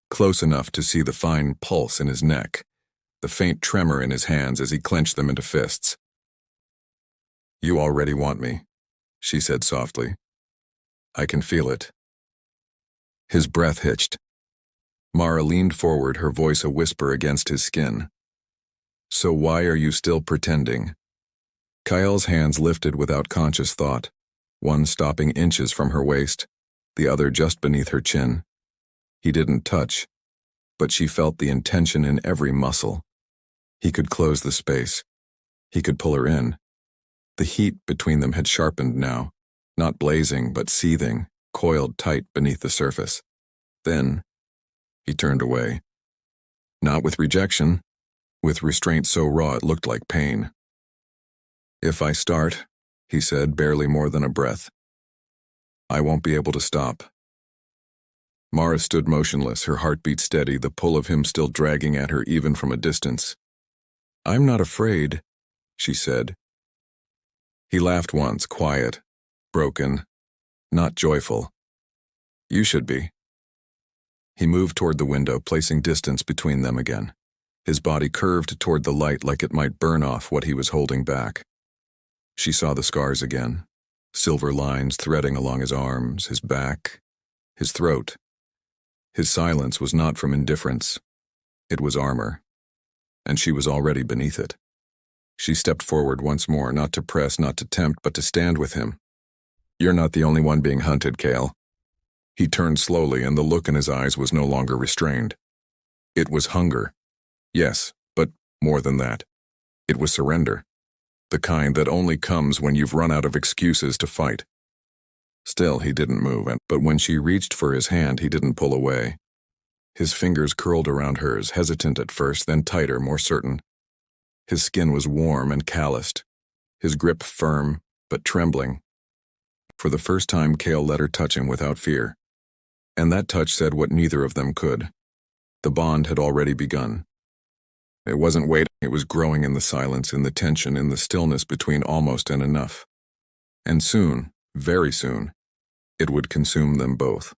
close enough to see the fine pulse in his neck, the faint tremor in his hands as he clenched them into fists. "You already want me," she said softly. "I can feel it." His breath hitched. Mara leaned forward, her voice a whisper against his skin. "So why are you still pretending?" Kyle's hands lifted without conscious thought, one stopping inches from her waist, the other just beneath her chin. He didn't touch, but she felt the intention in every muscle. He could close the space. He could pull her in. The heat between them had sharpened now, not blazing but seething, coiled tight beneath the surface. Then he turned away. Not with rejection, with restraint so raw it looked like pain. "If I start," he said, barely more than a breath, "I won't be able to stop." Mara stood motionless, her heartbeat steady, the pull of him still dragging at her even from a distance. "I'm not afraid," she said. He laughed once, quiet, broken, not joyful. "You should be." He moved toward the window, placing distance between them again. His body curved toward the light like it might burn off what he was holding back. She saw the scars again, silver lines threading along his arms, his back, his throat. His silence was not from indifference. It was armor, and she was already beneath it. She stepped forward once more, not to press, not to tempt, but to stand with him. "You're not the only one being hunted, Kael." He turned slowly, and the look in his eyes was no longer restrained. It was hunger. Yes, but more than that. It was surrender. The kind that only comes when you've run out of excuses to fight. Still, he didn't move, but when she reached for his hand, he didn't pull away. His fingers curled around hers, hesitant at first, then tighter, more certain. His skin was warm and calloused, his grip firm, but trembling. For the first time, Kael let her touch him without fear. And that touch said what neither of them could. The bond had already begun. It wasn't waiting, it was growing in the silence, in the tension, in the stillness between almost and enough. And soon, very soon, it would consume them both.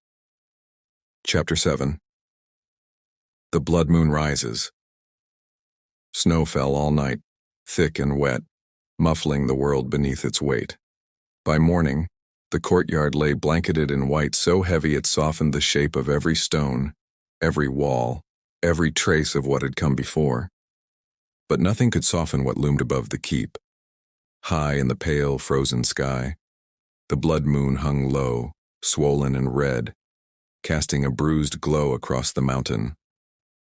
Chapter 7. The blood moon rises. Snow fell all night, thick and wet, muffling the world beneath its weight. By morning, the courtyard lay blanketed in white so heavy it softened the shape of every stone, every wall, every trace of what had come before. But nothing could soften what loomed above the keep. High in the pale, frozen sky, the blood moon hung low, swollen and red, casting a bruised glow across the mountain.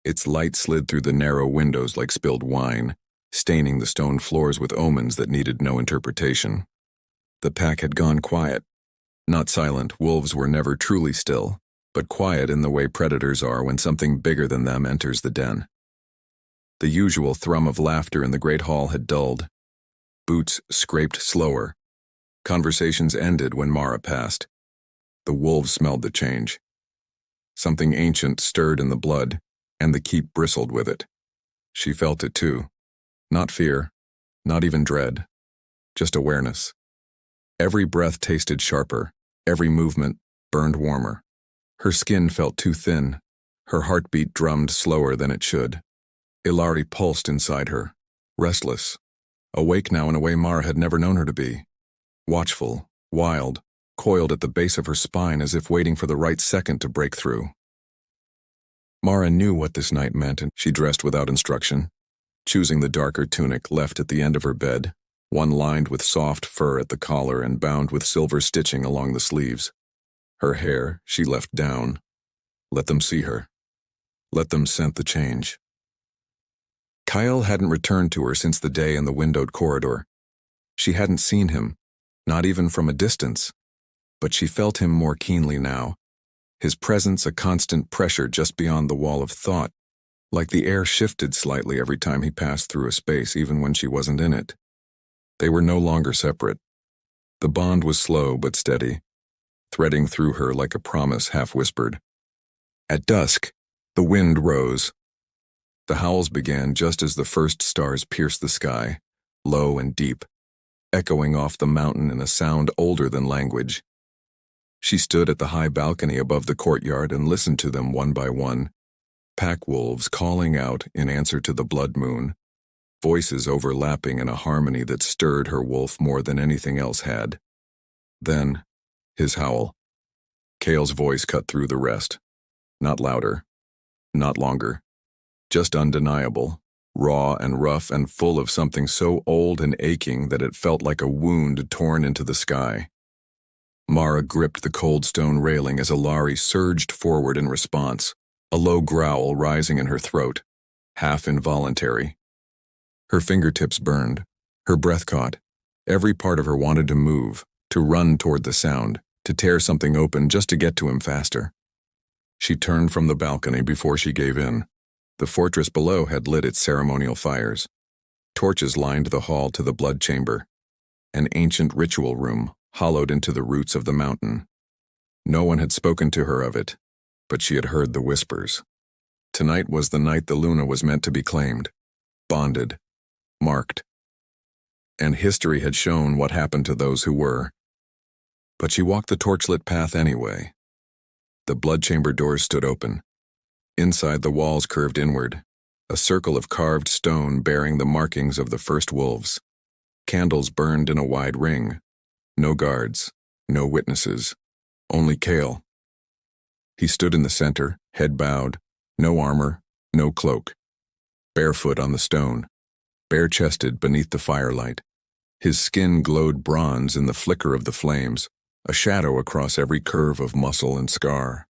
Its light slid through the narrow windows like spilled wine, staining the stone floors with omens that needed no interpretation. The pack had gone quiet. Not silent, wolves were never truly still, but quiet in the way predators are when something bigger than them enters the den. The usual thrum of laughter in the great hall had dulled. Boots scraped slower. Conversations ended when Mara passed. The wolves smelled the change. Something ancient stirred in the blood, and the keep bristled with it. She felt it too. Not fear, not even dread, just awareness. Every breath tasted sharper, every movement burned warmer. Her skin felt too thin. Her heartbeat drummed slower than it should. Ilari pulsed inside her, restless, awake now in a way Mara had never known her to be. Watchful, wild, coiled at the base of her spine as if waiting for the right second to break through. Mara knew what this night meant, and she dressed without instruction, choosing the darker tunic left at the end of her bed, one lined with soft fur at the collar and bound with silver stitching along the sleeves. Her hair she left down. Let them see her. Let them scent the change. Kael hadn't returned to her since the day in the windowed corridor. She hadn't seen him, not even from a distance, but she felt him more keenly now, his presence a constant pressure just beyond the wall of thought, like the air shifted slightly every time he passed through a space even when she wasn't in it. They were no longer separate. The bond was slow but steady, threading through her like a promise half-whispered. At dusk, the wind rose. The howls began just as the first stars pierced the sky, low and deep, echoing off the mountain in a sound older than language. She stood at the high balcony above the courtyard and listened to them one by one, pack wolves calling out in answer to the blood moon, voices overlapping in a harmony that stirred her wolf more than anything else had. Then, his howl. Kael's voice cut through the rest. Not louder, not longer, just undeniable, raw and rough and full of something so old and aching that it felt like a wound torn into the sky. Mara gripped the cold stone railing as Ilari surged forward in response, a low growl rising in her throat, half involuntary. Her fingertips burned, her breath caught. Every part of her wanted to move, to run toward the sound, to tear something open just to get to him faster. She turned from the balcony before she gave in. The fortress below had lit its ceremonial fires. Torches lined the hall to the blood chamber, an ancient ritual room hollowed into the roots of the mountain. No one had spoken to her of it, but she had heard the whispers. Tonight was the night the Luna was meant to be claimed, bonded, marked. And history had shown what happened to those who were. But she walked the torchlit path anyway. The blood chamber doors stood open. Inside, the walls curved inward, a circle of carved stone bearing the markings of the first wolves. Candles burned in a wide ring. No guards, no witnesses, only Kael. He stood in the center, head bowed, no armor, no cloak. Barefoot on the stone, bare-chested beneath the firelight. His skin glowed bronze in the flicker of the flames, a shadow across every curve of muscle and scar.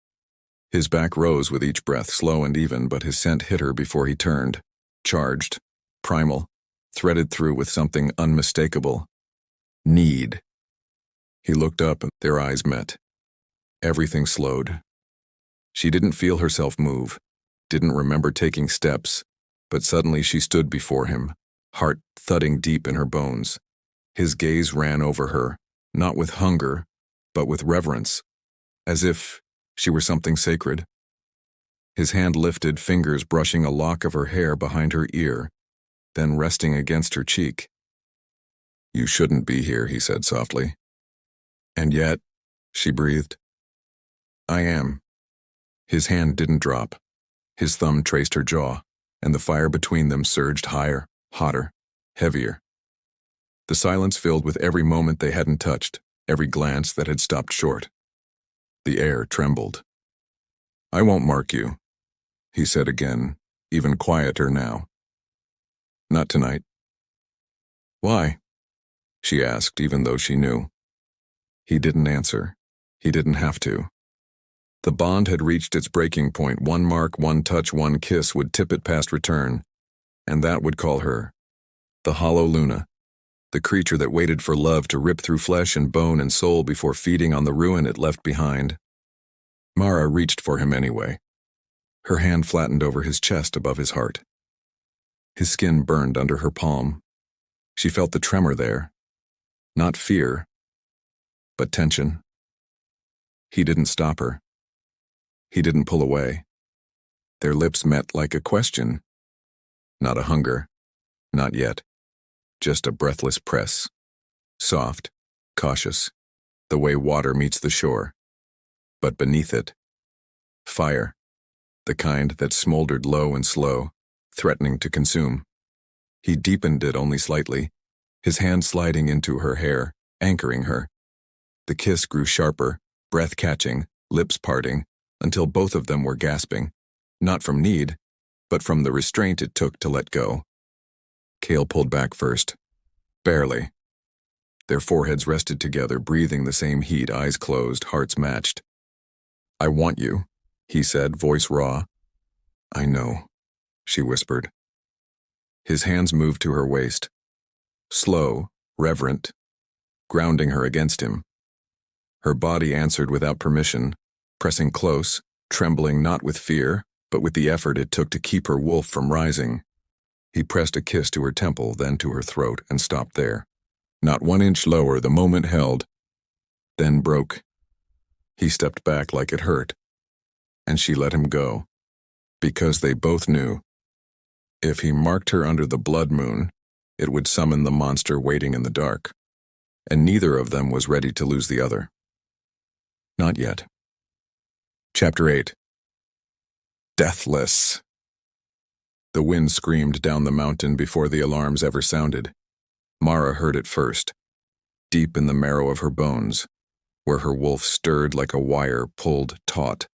His back rose with each breath, slow and even, but his scent hit her before he turned, charged, primal, threaded through with something unmistakable. Need. He looked up and their eyes met. Everything slowed. She didn't feel herself move, didn't remember taking steps, but suddenly she stood before him, heart thudding deep in her bones. His gaze ran over her, not with hunger, but with reverence, as if she were something sacred. His hand lifted, fingers brushing a lock of her hair behind her ear, then resting against her cheek. "You shouldn't be here," he said softly. "And yet," she breathed. "I am." His hand didn't drop. His thumb traced her jaw, and the fire between them surged higher, hotter, heavier. The silence filled with every moment they hadn't touched, every glance that had stopped short. The air trembled. "I won't mark you," he said again, even quieter now. "Not tonight." "Why?" she asked, even though she knew. He didn't answer. He didn't have to. The bond had reached its breaking point. One mark, one touch, one kiss would tip it past return, and that would call her the Hollow Luna, the creature that waited for love to rip through flesh and bone and soul before feeding on the ruin it left behind. Mara reached for him anyway. Her hand flattened over his chest above his heart. His skin burned under her palm. She felt the tremor there. Not fear, but tension. He didn't stop her. He didn't pull away. Their lips met like a question. Not a hunger. Not yet. Just a breathless press. Soft, cautious, the way water meets the shore. But beneath it, fire. The kind that smoldered low and slow, threatening to consume. He deepened it only slightly, his hand sliding into her hair, anchoring her. The kiss grew sharper, breath-catching, lips parting, until both of them were gasping, not from need, but from the restraint it took to let go. Kael pulled back first. Barely. Their foreheads rested together, breathing the same heat, eyes closed, hearts matched. "I want you," he said, voice raw. "I know," she whispered. His hands moved to her waist. Slow, reverent, grounding her against him. Her body answered without permission, pressing close, trembling not with fear, but with the effort it took to keep her wolf from rising. He pressed a kiss to her temple, then to her throat, and stopped there. Not 1 inch lower, the moment held, then broke. He stepped back like it hurt, and she let him go, because they both knew. If he marked her under the blood moon, it would summon the monster waiting in the dark, and neither of them was ready to lose the other. Not yet. Chapter 8. Deathless. The wind screamed down the mountain before the alarms ever sounded. Mara heard it first, deep in the marrow of her bones, where her wolf stirred like a wire pulled taut.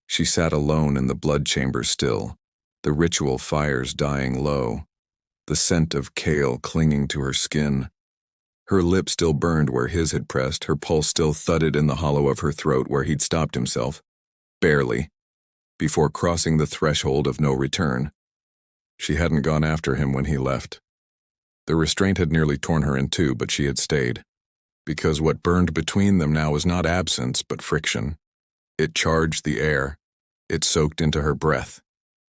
She sat alone in the blood chamber still, the ritual fires dying low, the scent of Kael clinging to her skin. Her lip still burned where his had pressed, her pulse still thudded in the hollow of her throat where he'd stopped himself, barely, before crossing the threshold of no return. She hadn't gone after him when he left. The restraint had nearly torn her in two, but she had stayed, because what burned between them now was not absence, but friction. It charged the air. It soaked into her breath.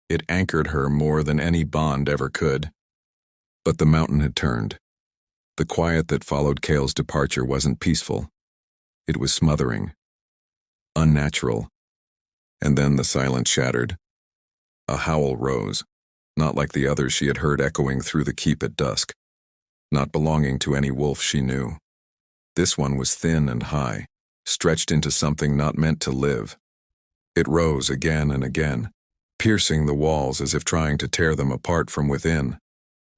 It anchored her more than any bond ever could. But the mountain had turned. The quiet that followed Kael's departure wasn't peaceful. It was smothering. Unnatural. And then the silence shattered. A howl rose, not like the others she had heard echoing through the keep at dusk, not belonging to any wolf she knew. This one was thin and high, stretched into something not meant to live. It rose again and again, piercing the walls as if trying to tear them apart from within.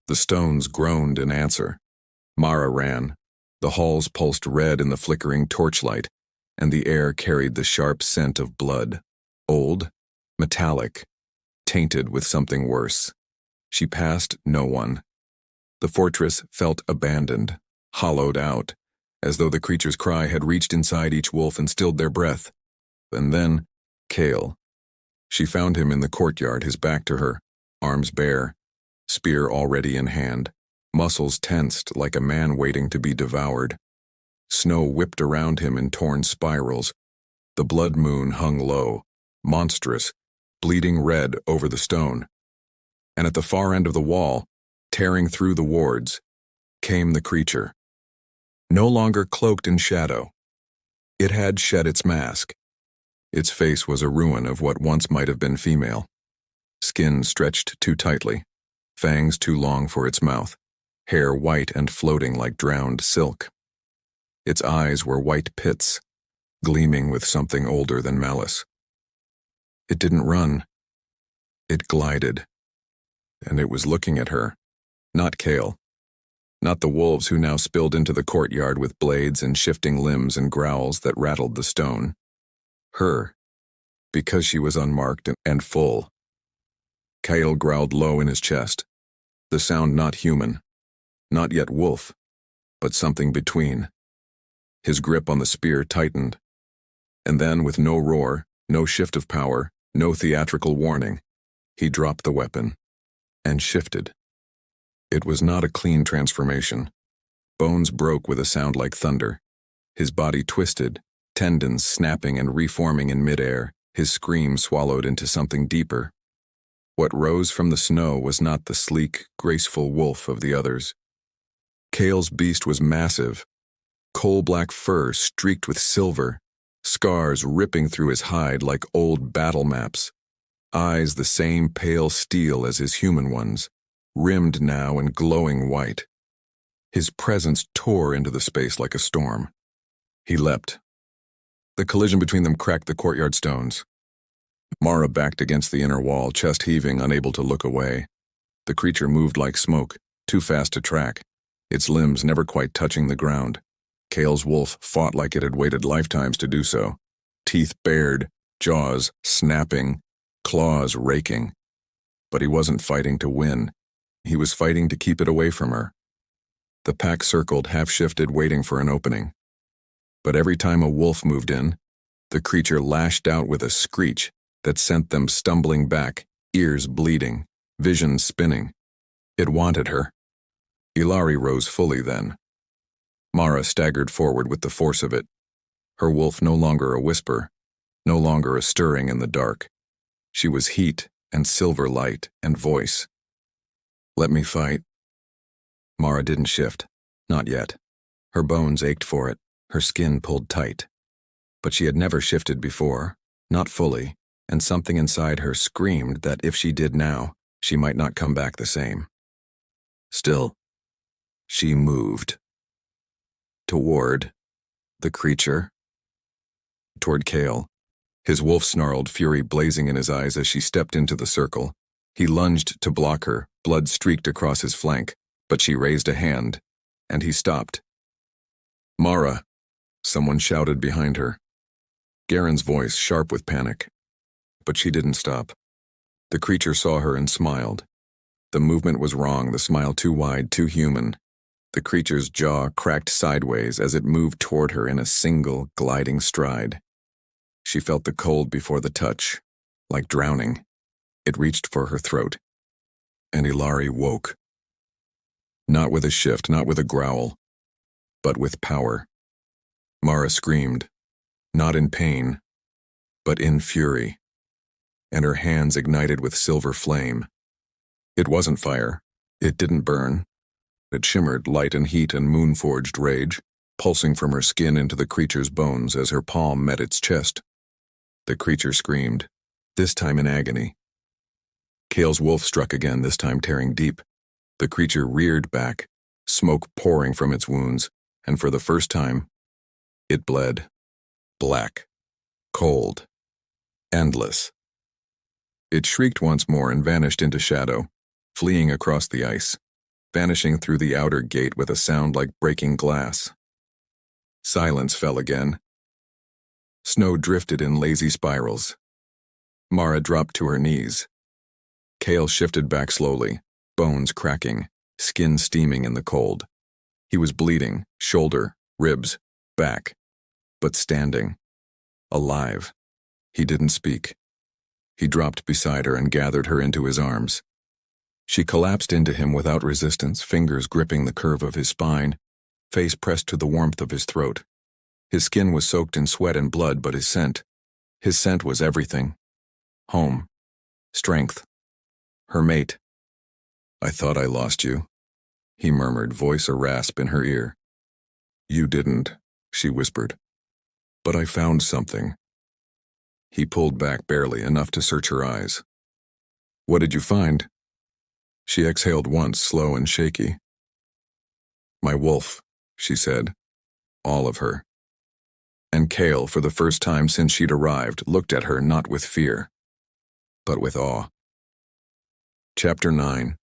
The stones groaned in answer. Mara ran. The halls pulsed red in the flickering torchlight, and the air carried the sharp scent of blood. Old, metallic, tainted with something worse. She passed no one. The fortress felt abandoned, hollowed out, as though the creature's cry had reached inside each wolf and stilled their breath. And then, Kael. She found him in the courtyard, his back to her, arms bare, spear already in hand, muscles tensed like a man waiting to be devoured. Snow whipped around him in torn spirals. The blood moon hung low, monstrous, bleeding red over the stone. And at the far end of the wall, tearing through the wards, came the creature. No longer cloaked in shadow. It had shed its mask. Its face was a ruin of what once might have been female. Skin stretched too tightly, fangs too long for its mouth, hair white and floating like drowned silk. Its eyes were white pits, gleaming with something older than malice. It didn't run. It glided. And it was looking at her, not Kael. Not the wolves who now spilled into the courtyard with blades and shifting limbs and growls that rattled the stone. Her, because she was unmarked and full. Kael growled low in his chest, the sound not human, not yet wolf, but something between. His grip on the spear tightened, and then with no roar, No shift of power, no theatrical warning. He dropped the weapon and shifted. It was not a clean transformation. Bones broke with a sound like thunder. His body twisted, tendons snapping and reforming in midair, his scream swallowed into something deeper. What rose from the snow was not the sleek, graceful wolf of the others. Kael's beast was massive, coal-black fur streaked with silver, scars ripping through his hide like old battle maps, eyes the same pale steel as his human ones, rimmed now and glowing white. His presence tore into the space like a storm. He leapt. The collision between them cracked the courtyard stones. Mara backed against the inner wall, chest heaving, unable to look away. The creature moved like smoke, too fast to track, its limbs never quite touching the ground. Kael's wolf fought like it had waited lifetimes to do so, teeth bared, jaws snapping, claws raking. But he wasn't fighting to win. He was fighting to keep it away from her. The pack circled, half-shifted, waiting for an opening. But every time a wolf moved in, the creature lashed out with a screech that sent them stumbling back, ears bleeding, vision spinning. It wanted her. Ilari rose fully then. Mara staggered forward with the force of it, her wolf no longer a whisper, no longer a stirring in the dark. She was heat and silver light and voice. "Let me fight." Mara didn't shift, not yet. Her bones ached for it, her skin pulled tight. But she had never shifted before, not fully, and something inside her screamed that if she did now, she might not come back the same. Still, she moved. Toward the creature. Toward Kael. His wolf snarled, fury blazing in his eyes as she stepped into the circle. He lunged to block her, blood streaked across his flank, but she raised a hand, and he stopped. "Mara," someone shouted behind her. Garen's voice, sharp with panic. But she didn't stop. The creature saw her and smiled. The movement was wrong, the smile too wide, too human. The creature's jaw cracked sideways as it moved toward her in a single, gliding stride. She felt the cold before the touch, like drowning. It reached for her throat. And Ilari woke. Not with a shift, not with a growl, but with power. Mara screamed, not in pain, but in fury, and her hands ignited with silver flame. It wasn't fire. It didn't burn. It shimmered, light and heat and moon-forged rage, pulsing from her skin into the creature's bones as her palm met its chest. The creature screamed, this time in agony. Kael's wolf struck again, this time tearing deep. The creature reared back, smoke pouring from its wounds, and for the first time, it bled. Black, cold, endless. It shrieked once more and vanished into shadow, fleeing across the ice, vanishing through the outer gate with a sound like breaking glass. Silence fell again. Snow drifted in lazy spirals. Mara dropped to her knees. Kael shifted back slowly, bones cracking, skin steaming in the cold. He was bleeding, shoulder, ribs, back, but standing, alive. He didn't speak. He dropped beside her and gathered her into his arms. She collapsed into him without resistance, fingers gripping the curve of his spine, face pressed to the warmth of his throat. His skin was soaked in sweat and blood, but his scent was everything. Home. Strength. Her mate. "I thought I lost you," he murmured, voice a rasp in her ear. "You didn't," she whispered. "But I found something." He pulled back barely, enough to search her eyes. "What did you find?" She exhaled once, slow and shaky. "My wolf," she said. All of her. And Kael, for the first time since she'd arrived, looked at her not with fear, but with awe. Chapter 9.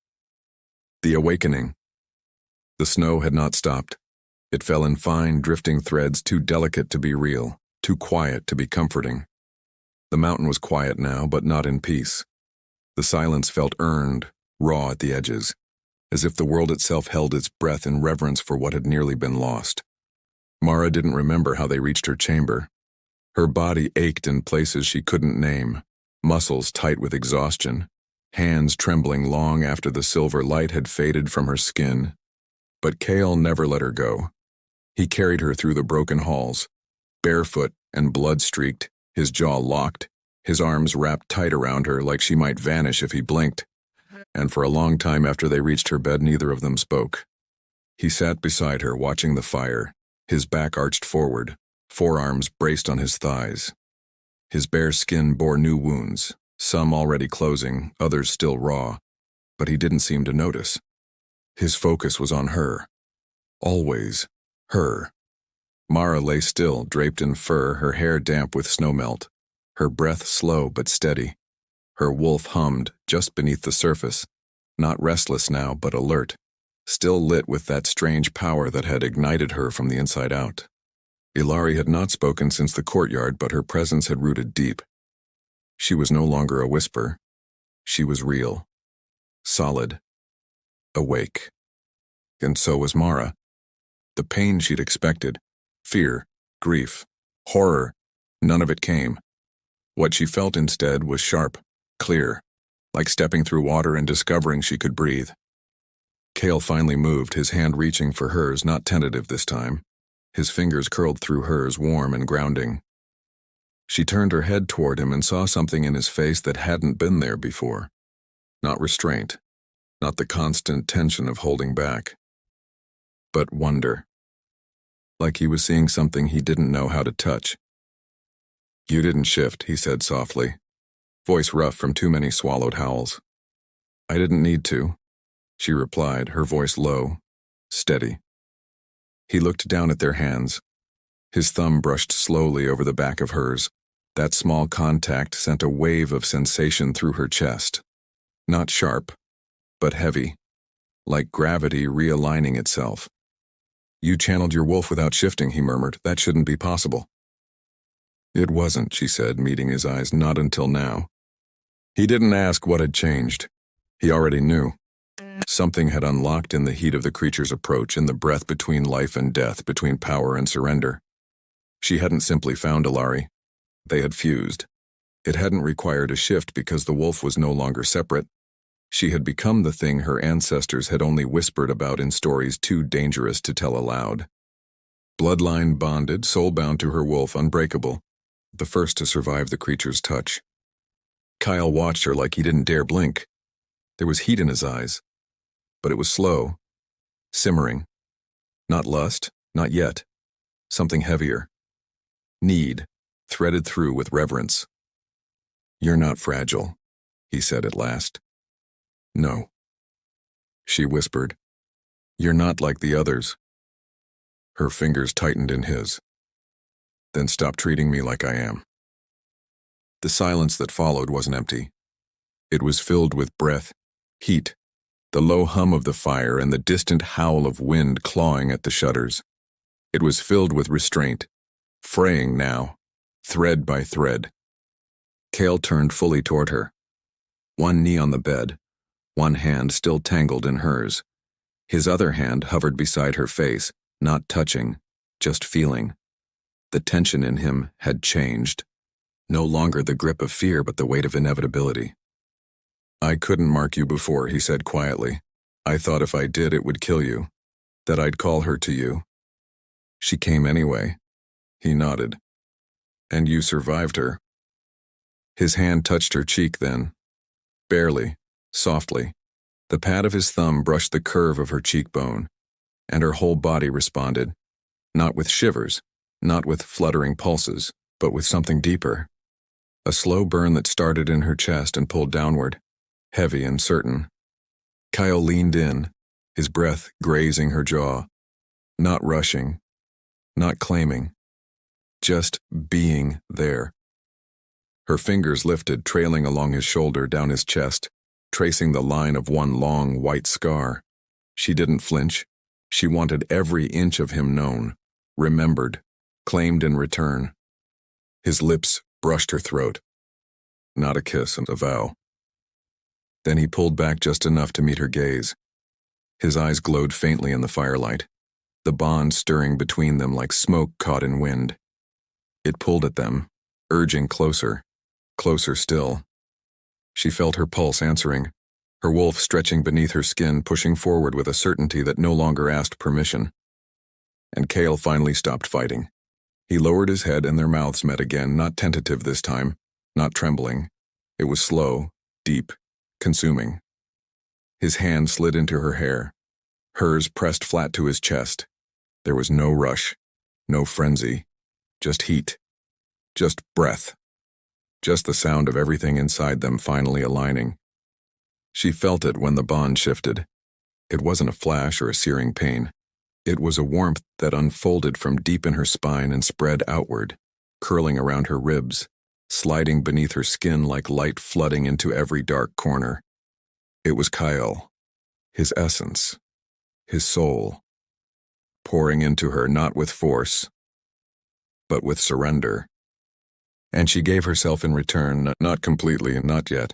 The Awakening. The snow had not stopped. It fell in fine, drifting threads too delicate to be real, too quiet to be comforting. The mountain was quiet now, but not in peace. The silence felt earned, raw at the edges, as if the world itself held its breath in reverence for what had nearly been lost. Mara didn't remember how they reached her chamber. Her body ached in places she couldn't name, muscles tight with exhaustion, hands trembling long after the silver light had faded from her skin. But Kael never let her go. He carried her through the broken halls, barefoot and blood-streaked, his jaw locked, his arms wrapped tight around her like she might vanish if he blinked. And for a long time after they reached her bed, neither of them spoke. He sat beside her, watching the fire, his back arched forward, forearms braced on his thighs. His bare skin bore new wounds, some already closing, others still raw, but he didn't seem to notice. His focus was on her. Always her. Mara lay still, draped in fur, her hair damp with snowmelt, her breath slow but steady. Her wolf hummed just beneath the surface, not restless now but alert, still lit with that strange power that had ignited her from the inside out. Ilari had not spoken since the courtyard, but her presence had rooted deep. She was no longer a whisper. She was real, solid, awake. And so was Mara. The pain she'd expected, fear, grief, horror, none of it came. What she felt instead was sharp, clear, like stepping through water and discovering she could breathe. Kael finally moved, his hand reaching for hers, not tentative this time. His fingers curled through hers, warm and grounding. She turned her head toward him and saw something in his face that hadn't been there before. Not restraint, not the constant tension of holding back, but wonder. Like he was seeing something he didn't know how to touch. "You didn't shift," he said softly, voice rough from too many swallowed howls. "I didn't need to," she replied, her voice low, steady. He looked down at their hands. His thumb brushed slowly over the back of hers. That small contact sent a wave of sensation through her chest. Not sharp, but heavy, like gravity realigning itself. "You channeled your wolf without shifting," he murmured. "That shouldn't be possible." "It wasn't," she said, meeting his eyes. "Not until now." He didn't ask what had changed. He already knew. Something had unlocked in the heat of the creature's approach, in the breath between life and death, between power and surrender. She hadn't simply found Ilari. They had fused. It hadn't required a shift because the wolf was no longer separate. She had become the thing her ancestors had only whispered about in stories too dangerous to tell aloud. Bloodline bonded, soul-bound to her wolf, unbreakable, the first to survive the creature's touch. Kael watched her like he didn't dare blink. There was heat in his eyes, but it was slow, simmering. Not lust, not yet. Something heavier. Need, threaded through with reverence. "You're not fragile," he said at last. "No." She whispered, "You're not like the others." Her fingers tightened in his. "Then stop treating me like I am." The silence that followed wasn't empty. It was filled with breath, heat, the low hum of the fire and the distant howl of wind clawing at the shutters. It was filled with restraint, fraying now, thread by thread. Kael turned fully toward her. One knee on the bed, one hand still tangled in hers. His other hand hovered beside her face, not touching, just feeling. The tension in him had changed. No longer the grip of fear, but the weight of inevitability. "I couldn't mark you before," he said quietly. "I thought if I did, it would kill you. That I'd call her to you. She came anyway." He nodded. "And you survived her." His hand touched her cheek then. Barely, softly. The pad of his thumb brushed the curve of her cheekbone, and her whole body responded, not with shivers, not with fluttering pulses, but with something deeper. A slow burn that started in her chest and pulled downward, heavy and certain. Kael leaned in, his breath grazing her jaw, not rushing, not claiming, just being there. Her fingers lifted, trailing along his shoulder, down his chest, tracing the line of one long white scar. She didn't flinch. She wanted every inch of him known, remembered, claimed in return. His lips brushed her throat. Not a kiss, a vow. Then he pulled back just enough to meet her gaze. His eyes glowed faintly in the firelight, the bond stirring between them like smoke caught in wind. It pulled at them, urging closer, closer still. She felt her pulse answering, her wolf stretching beneath her skin, pushing forward with a certainty that no longer asked permission. And Kael finally stopped fighting. He lowered his head and their mouths met again, not tentative this time, not trembling. It was slow, deep, consuming. His hand slid into her hair. Hers pressed flat to his chest. There was no rush, no frenzy, just heat, just breath, just the sound of everything inside them finally aligning. She felt it when the bond shifted. It wasn't a flash or a searing pain. It was a warmth that unfolded from deep in her spine and spread outward, curling around her ribs, sliding beneath her skin like light flooding into every dark corner. It was Kael, his essence, his soul, pouring into her not with force, but with surrender. And she gave herself in return, not completely, not yet,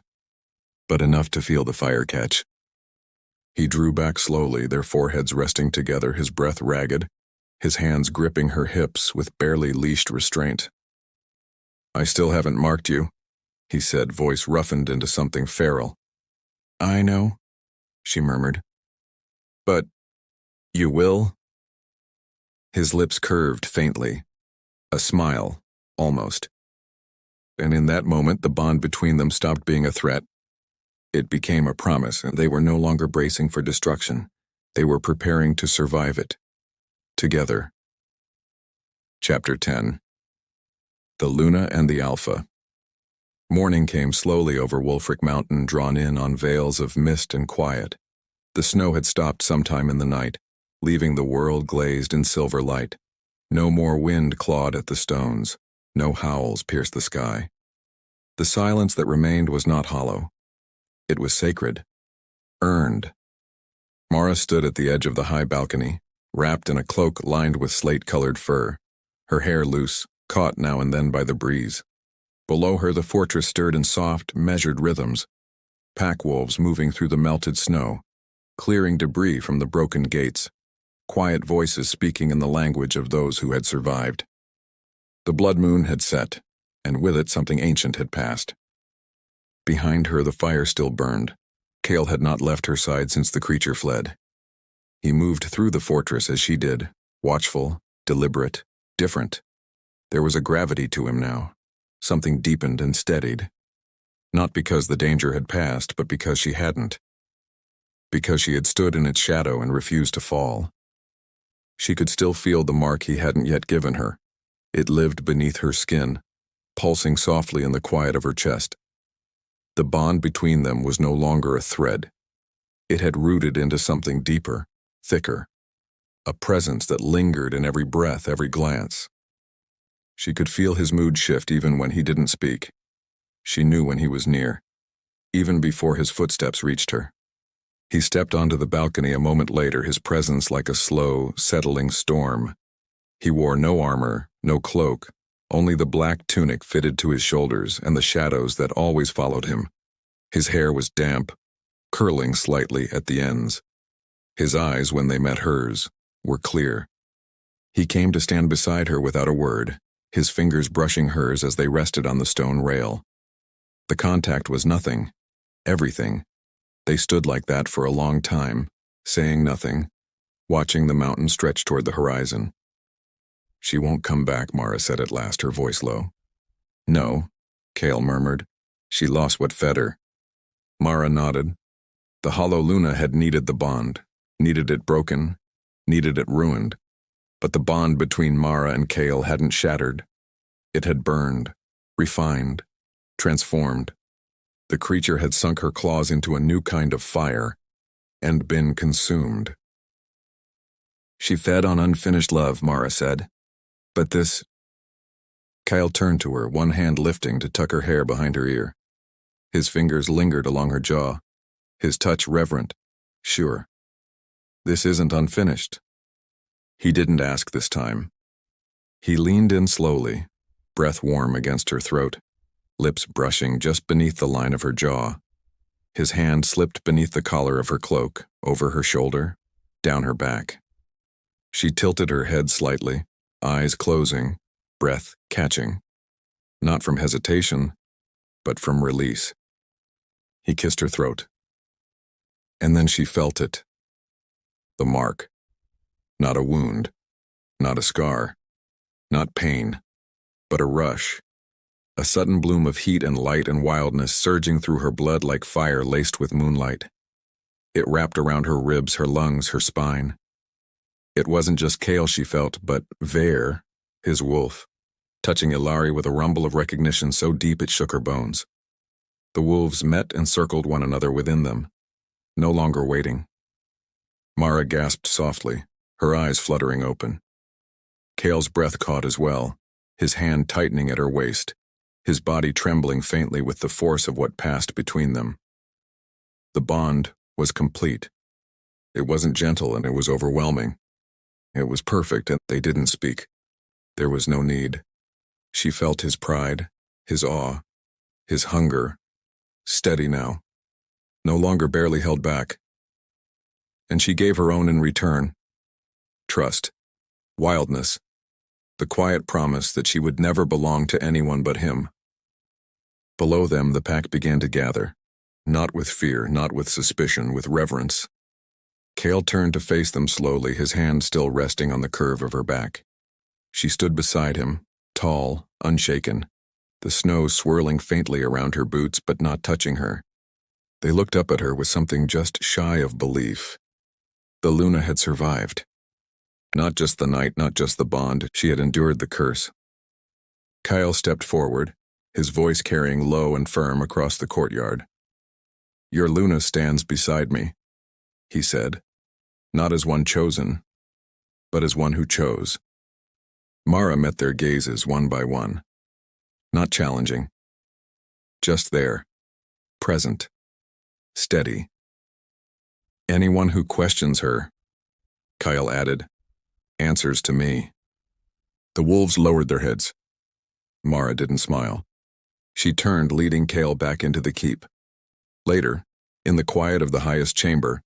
but enough to feel the fire catch. He drew back slowly, their foreheads resting together, his breath ragged, his hands gripping her hips with barely leashed restraint. "I still haven't marked you," he said, voice roughened into something feral. "I know," she murmured. "But you will?" His lips curved faintly, a smile, almost. And in that moment, the bond between them stopped being a threat. It became a promise, and they were no longer bracing for destruction. They were preparing to survive it. Together. Chapter 10. The Luna and the Alpha. Morning came slowly over Wulfric Mountain, drawn in on veils of mist and quiet. The snow had stopped sometime in the night, leaving the world glazed in silver light. No more wind clawed at the stones. No howls pierced the sky. The silence that remained was not hollow. It was sacred, earned. Mara stood at the edge of the high balcony, wrapped in a cloak lined with slate-colored fur, her hair loose, caught now and then by the breeze. Below her the fortress stirred in soft, measured rhythms, pack wolves moving through the melted snow, clearing debris from the broken gates, quiet voices speaking in the language of those who had survived. The blood moon had set, and with it something ancient had passed. Behind her the fire still burned. Kael had not left her side since the creature fled. He moved through the fortress as she did, watchful, deliberate, different. There was a gravity to him now. Something deepened and steadied. Not because the danger had passed, but because she hadn't. Because she had stood in its shadow and refused to fall. She could still feel the mark he hadn't yet given her. It lived beneath her skin, pulsing softly in the quiet of her chest. The bond between them was no longer a thread. It had rooted into something deeper, thicker, a presence that lingered in every breath, every glance. She could feel his mood shift even when he didn't speak. She knew when he was near, even before his footsteps reached her. He stepped onto the balcony a moment later, his presence like a slow, settling storm. He wore no armor, no cloak, only the black tunic fitted to his shoulders and the shadows that always followed him. His hair was damp, curling slightly at the ends. His eyes, when they met hers, were clear. He came to stand beside her without a word, his fingers brushing hers as they rested on the stone rail. The contact was nothing, everything. They stood like that for a long time, saying nothing, watching the mountain stretch toward the horizon. "She won't come back," Mara said at last, her voice low. "No," Kael murmured. "She lost what fed her." Mara nodded. The hollow Luna had needed the bond, needed it broken, needed it ruined. But the bond between Mara and Kael hadn't shattered. It had burned, refined, transformed. The creature had sunk her claws into a new kind of fire and been consumed. "She fed on unfinished love," Mara said. "But this—" Kael turned to her, one hand lifting to tuck her hair behind her ear. His fingers lingered along her jaw, his touch reverent, sure. "This isn't unfinished." He didn't ask this time. He leaned in slowly, breath warm against her throat, lips brushing just beneath the line of her jaw. His hand slipped beneath the collar of her cloak, over her shoulder, down her back. She tilted her head slightly, eyes closing, breath catching, not from hesitation, but from release. He kissed her throat. And then she felt it. The mark. Not a wound, not a scar, not pain, but a rush. A sudden bloom of heat and light and wildness surging through her blood like fire laced with moonlight. It wrapped around her ribs, her lungs, her spine. It wasn't just Kael she felt, but Vare, his wolf, touching Ilari with a rumble of recognition so deep it shook her bones. The wolves met and circled one another within them, no longer waiting. Mara gasped softly, her eyes fluttering open. Kael's breath caught as well, his hand tightening at her waist, his body trembling faintly with the force of what passed between them. The bond was complete. It wasn't gentle and it was overwhelming. It was perfect and they didn't speak. There was no need. She felt his pride, his awe, his hunger, steady now, no longer barely held back. And she gave her own in return. Trust, wildness, the quiet promise that she would never belong to anyone but him. Below them, the pack began to gather, not with fear, not with suspicion, with reverence. Kael turned to face them slowly, his hand still resting on the curve of her back. She stood beside him, tall, unshaken, the snow swirling faintly around her boots but not touching her. They looked up at her with something just shy of belief. The Luna had survived. Not just the night, not just the bond, she had endured the curse. Kael stepped forward, his voice carrying low and firm across the courtyard. "Your Luna stands beside me," he said, not as one chosen, but as one who chose. Mara met their gazes one by one. Not challenging. Just there, present, steady. "Anyone who questions her," Kael added, "answers to me." The wolves lowered their heads. Mara didn't smile. She turned, leading Kael back into the keep. Later, in the quiet of the highest chamber,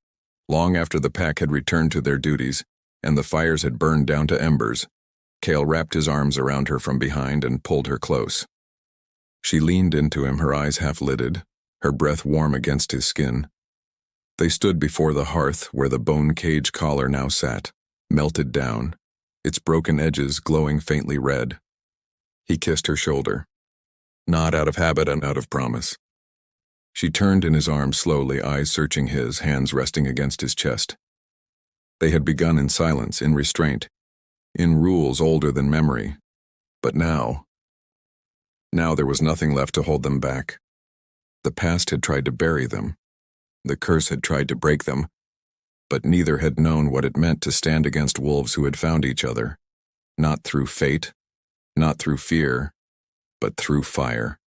long after the pack had returned to their duties and the fires had burned down to embers, Kael wrapped his arms around her from behind and pulled her close. She leaned into him, her eyes half-lidded, her breath warm against his skin. They stood before the hearth where the bone cage collar now sat, melted down, its broken edges glowing faintly red. He kissed her shoulder, not out of habit and out of promise. She turned in his arms slowly, eyes searching his, hands resting against his chest. They had begun in silence, in restraint, in rules older than memory. But now there was nothing left to hold them back. The past had tried to bury them. The curse had tried to break them. But neither had known what it meant to stand against wolves who had found each other, not through fate, not through fear, but through fire.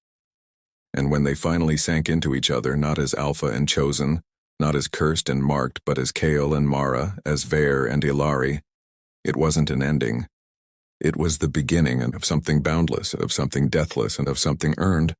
And when they finally sank into each other, not as Alpha and Chosen, not as cursed and marked, but as Kael and Mara, as Vare and Ilari, it wasn't an ending. It was the beginning of something boundless, of something deathless, and of something earned,